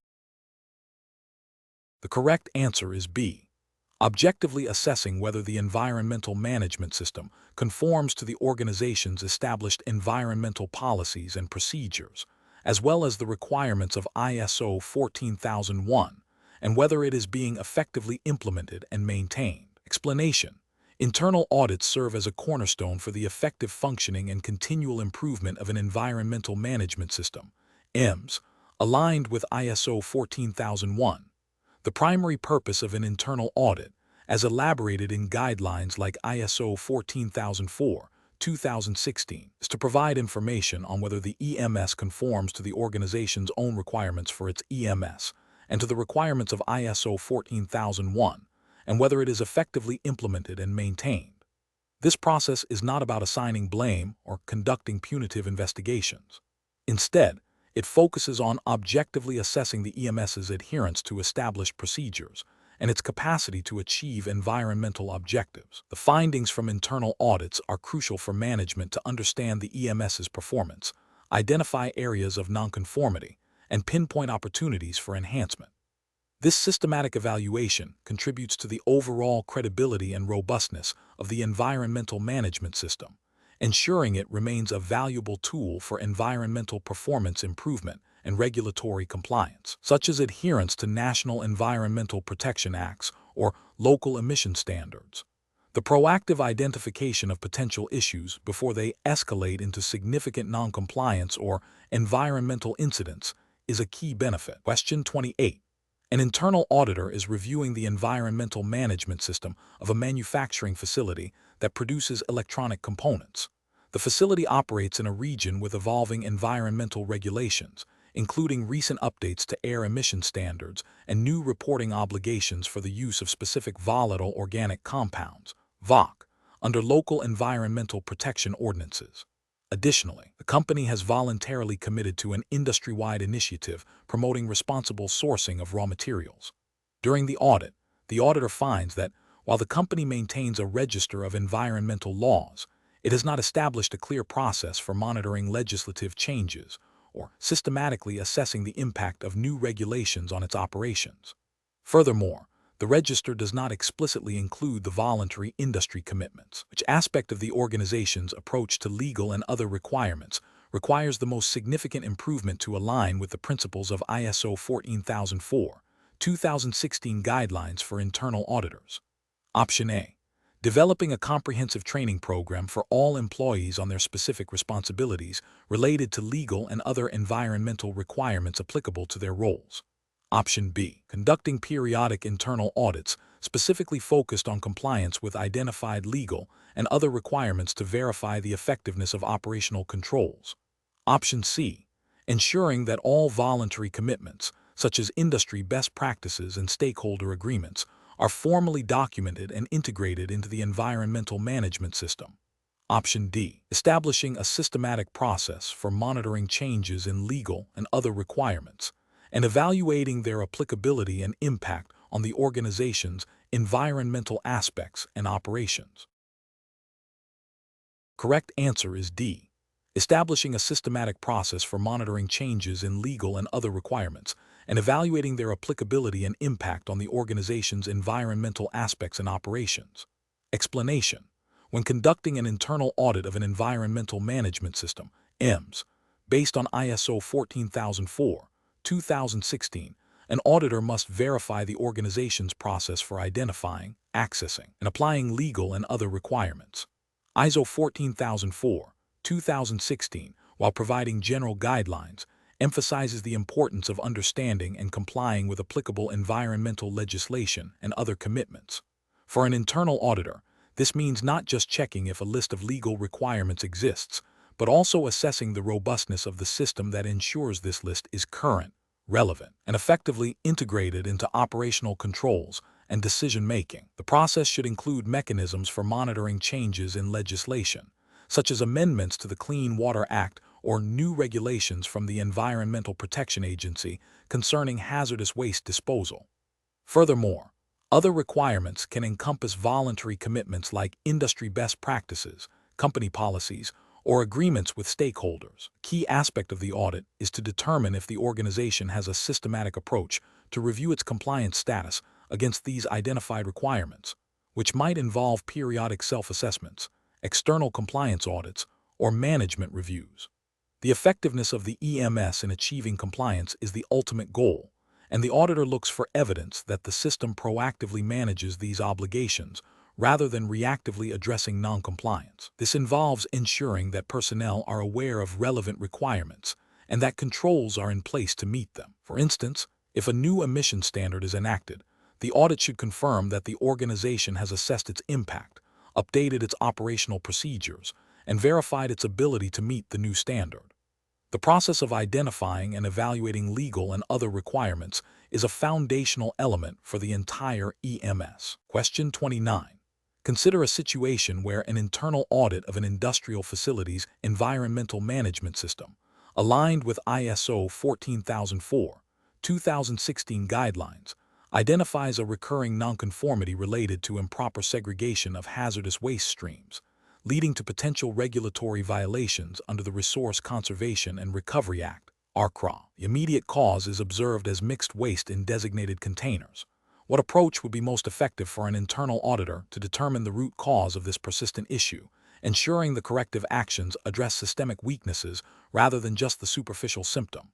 The correct answer is B. Objectively assessing whether the environmental management system conforms to the organization's established environmental policies and procedures, as well as the requirements of ISO 14001, and whether it is being effectively implemented and maintained. Explanation. Internal audits serve as a cornerstone for the effective functioning and continual improvement of an environmental management system, EMS, aligned with ISO 14001. The primary purpose of an internal audit, as elaborated in guidelines like ISO 14004, 2016, is to provide information on whether the EMS conforms to the organization's own requirements for its EMS and to the requirements of ISO 14001, and whether it is effectively implemented and maintained. This process is not about assigning blame or conducting punitive investigations. Instead, it focuses on objectively assessing the EMS's adherence to established procedures and its capacity to achieve environmental objectives. The findings from internal audits are crucial for management to understand the EMS's performance, identify areas of nonconformity, and pinpoint opportunities for enhancement. This systematic evaluation contributes to the overall credibility and robustness of the environmental management system, ensuring it remains a valuable tool for environmental performance improvement and regulatory compliance, such as adherence to National Environmental Protection Acts or local emission standards. The proactive identification of potential issues before they escalate into significant noncompliance or environmental incidents is a key benefit. Question 28. An internal auditor is reviewing the environmental management system of a manufacturing facility that produces electronic components. The facility operates in a region with evolving environmental regulations, including recent updates to air emission standards and new reporting obligations for the use of specific volatile organic compounds, VOC, under local environmental protection ordinances. Additionally, the company has voluntarily committed to an industry-wide initiative promoting responsible sourcing of raw materials. During the audit, the auditor finds that, while the company maintains a register of environmental laws, it has not established a clear process for monitoring legislative changes or systematically assessing the impact of new regulations on its operations. Furthermore, the register does not explicitly include the voluntary industry commitments, which aspect of the organization's approach to legal and other requirements requires the most significant improvement to align with the principles of ISO 14004, 2016 guidelines for internal auditors. Option A. Developing a comprehensive training program for all employees on their specific responsibilities related to legal and other environmental requirements applicable to their roles. Option B. Conducting periodic internal audits specifically focused on compliance with identified legal and other requirements to verify the effectiveness of operational controls. Option C. Ensuring that all voluntary commitments, such as industry best practices and stakeholder agreements, are formally documented and integrated into the environmental management system. Option D. Establishing a systematic process for monitoring changes in legal and other requirements and evaluating their applicability and impact on the organization's environmental aspects and operations. Correct answer is D. Establishing a systematic process for monitoring changes in legal and other requirements and evaluating their applicability and impact on the organization's environmental aspects and operations. Explanation. When conducting an internal audit of an environmental management system, EMS, based on ISO 14004/2016, an auditor must verify the organization's process for identifying, accessing, and applying legal and other requirements. ISO 14004/2016, while providing general guidelines, emphasizes the importance of understanding and complying with applicable environmental legislation and other commitments. For an internal auditor, this means not just checking if a list of legal requirements exists, but also assessing the robustness of the system that ensures this list is current, relevant, and effectively integrated into operational controls and decision-making. The process should include mechanisms for monitoring changes in legislation, such as amendments to the Clean Water Act or new regulations from the Environmental Protection Agency concerning hazardous waste disposal. Furthermore, other requirements can encompass voluntary commitments like industry best practices, company policies, or agreements with stakeholders. A key aspect of the audit is to determine if the organization has a systematic approach to review its compliance status against these identified requirements, which might involve periodic self-assessments, external compliance audits, or management reviews. The effectiveness of the EMS in achieving compliance is the ultimate goal, and the auditor looks for evidence that the system proactively manages these obligations rather than reactively addressing noncompliance. This involves ensuring that personnel are aware of relevant requirements and that controls are in place to meet them. For instance, if a new emission standard is enacted, the audit should confirm that the organization has assessed its impact, updated its operational procedures, and verified its ability to meet the new standard. The process of identifying and evaluating legal and other requirements is a foundational element for the entire EMS. Question 29. Consider a situation where an internal audit of an industrial facility's environmental management system, aligned with ISO 14004/2016 guidelines, identifies a recurring nonconformity related to improper segregation of hazardous waste streams, leading to potential regulatory violations under the Resource Conservation and Recovery Act, RCRA. The immediate cause is observed as mixed waste in designated containers. What approach would be most effective for an internal auditor to determine the root cause of this persistent issue, ensuring the corrective actions address systemic weaknesses rather than just the superficial symptom?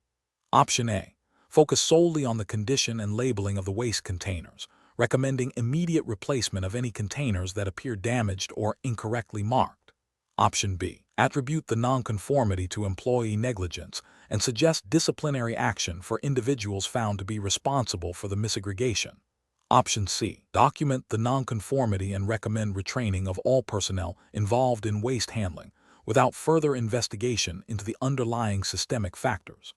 Option A. Focus solely on the condition and labeling of the waste containers, recommending immediate replacement of any containers that appear damaged or incorrectly marked. Option B. Attribute the nonconformity to employee negligence and suggest disciplinary action for individuals found to be responsible for the misaggregation. Option C. Document the nonconformity and recommend retraining of all personnel involved in waste handling without further investigation into the underlying systemic factors.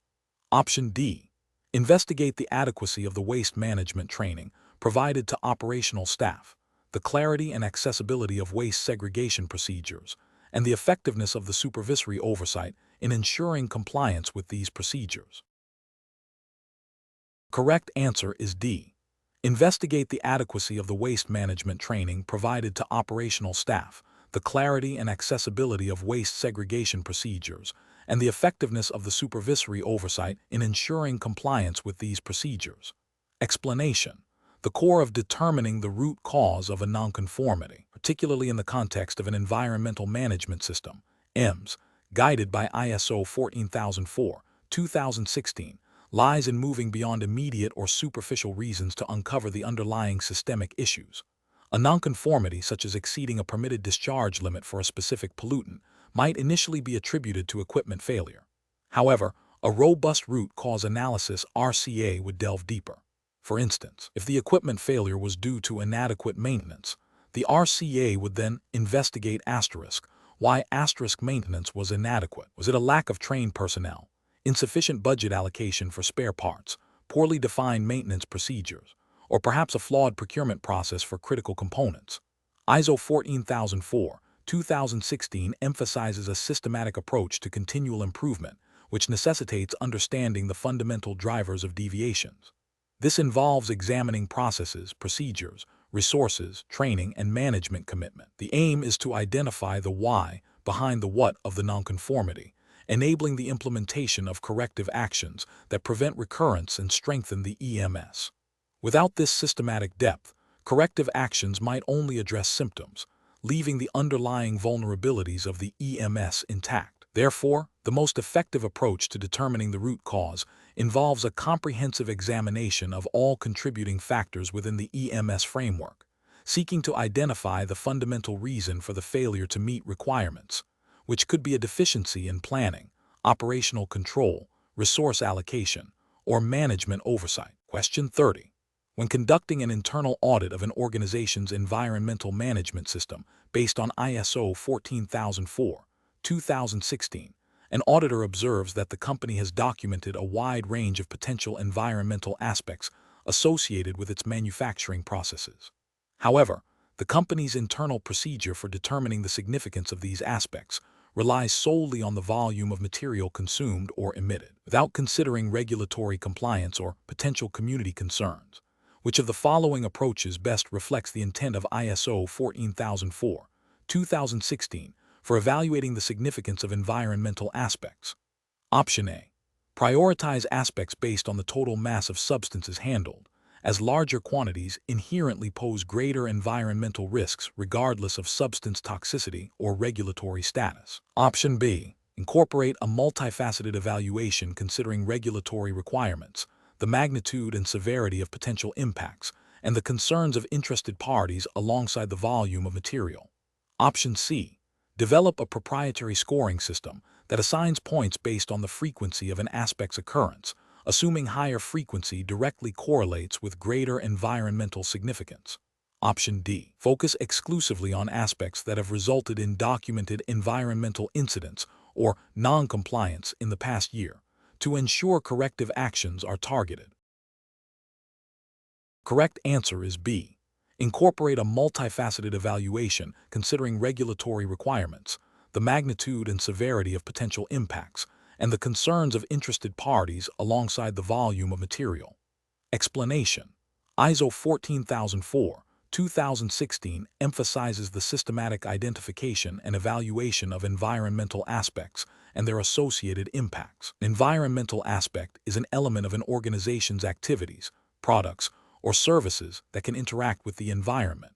Option D. Investigate the adequacy of the waste management training provided to operational staff, the clarity and accessibility of waste segregation procedures, and the effectiveness of the supervisory oversight in ensuring compliance with these procedures. Correct answer is D. Investigate the adequacy of the waste management training provided to operational staff, the clarity and accessibility of waste segregation procedures, and the effectiveness of the supervisory oversight in ensuring compliance with these procedures. Explanation. The core of determining the root cause of a nonconformity, particularly in the context of an environmental management system, EMS, guided by ISO 14004/2016, lies in moving beyond immediate or superficial reasons to uncover the underlying systemic issues. A nonconformity, such as exceeding a permitted discharge limit for a specific pollutant, might initially be attributed to equipment failure. However, a robust root cause analysis (RCA) would delve deeper. For instance, if the equipment failure was due to inadequate maintenance, the RCA would then investigate why maintenance was inadequate. Was it a lack of trained personnel, insufficient budget allocation for spare parts, poorly defined maintenance procedures, or perhaps a flawed procurement process for critical components? ISO 14004, 2016 emphasizes a systematic approach to continual improvement, which necessitates understanding the fundamental drivers of deviations. This involves examining processes, procedures, resources, training, and management commitment. The aim is to identify the why behind the what of the nonconformity, enabling the implementation of corrective actions that prevent recurrence and strengthen the EMS. Without this systematic depth, corrective actions might only address symptoms, leaving the underlying vulnerabilities of the EMS intact. Therefore, the most effective approach to determining the root cause involves a comprehensive examination of all contributing factors within the EMS framework, seeking to identify the fundamental reason for the failure to meet requirements, which could be a deficiency in planning, operational control, resource allocation, or management oversight. Question 30. When conducting an internal audit of an organization's environmental management system based on ISO 14004, 2016, an auditor observes that the company has documented a wide range of potential environmental aspects associated with its manufacturing processes. However, the company's internal procedure for determining the significance of these aspects relies solely on the volume of material consumed or emitted, without considering regulatory compliance or potential community concerns. Which of the following approaches best reflects the intent of ISO 14004, 2016, for evaluating the significance of environmental aspects? Option A. Prioritize aspects based on the total mass of substances handled, as larger quantities inherently pose greater environmental risks regardless of substance toxicity or regulatory status. Option B. Incorporate a multifaceted evaluation considering regulatory requirements, the magnitude and severity of potential impacts, and the concerns of interested parties alongside the volume of material. Option C. Develop a proprietary scoring system that assigns points based on the frequency of an aspect's occurrence, assuming higher frequency directly correlates with greater environmental significance. Option D. Focus exclusively on aspects that have resulted in documented environmental incidents or non-compliance in the past year, to ensure corrective actions are targeted. Correct answer is B. Incorporate a multifaceted evaluation considering regulatory requirements, the magnitude and severity of potential impacts, and the concerns of interested parties alongside the volume of material. Explanation. ISO 14004, 2016 emphasizes the systematic identification and evaluation of environmental aspects and their associated impacts. An environmental aspect is an element of an organization's activities, products, or services that can interact with the environment.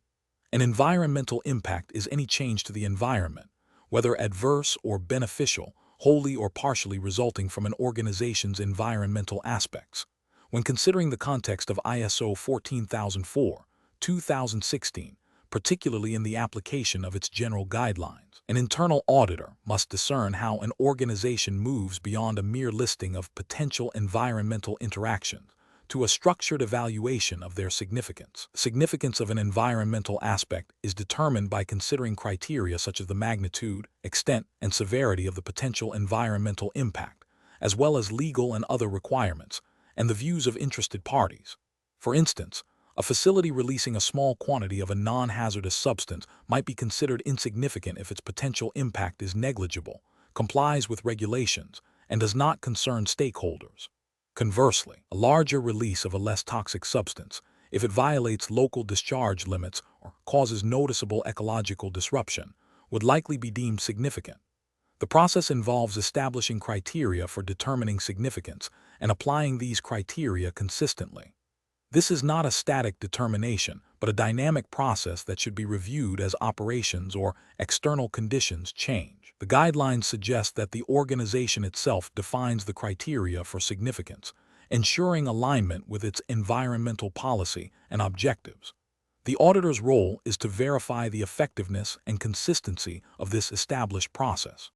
An environmental impact is any change to the environment, whether adverse or beneficial, wholly or partially resulting from an organization's environmental aspects. When considering the context of ISO 14004, 2016, particularly in the application of its general guidelines, an internal auditor must discern how an organization moves beyond a mere listing of potential environmental interactions to a structured evaluation of their significance. The significance of an environmental aspect is determined by considering criteria such as the magnitude, extent, and severity of the potential environmental impact, as well as legal and other requirements, and the views of interested parties. For instance, a facility releasing a small quantity of a non-hazardous substance might be considered insignificant if its potential impact is negligible, complies with regulations, and does not concern stakeholders. Conversely, a larger release of a less toxic substance, if it violates local discharge limits or causes noticeable ecological disruption, would likely be deemed significant. The process involves establishing criteria for determining significance and applying these criteria consistently. This is not a static determination, but a dynamic process that should be reviewed as operations or external conditions change. The guidelines suggest that the organization itself defines the criteria for significance, ensuring alignment with its environmental policy and objectives. The auditor's role is to verify the effectiveness and consistency of this established process.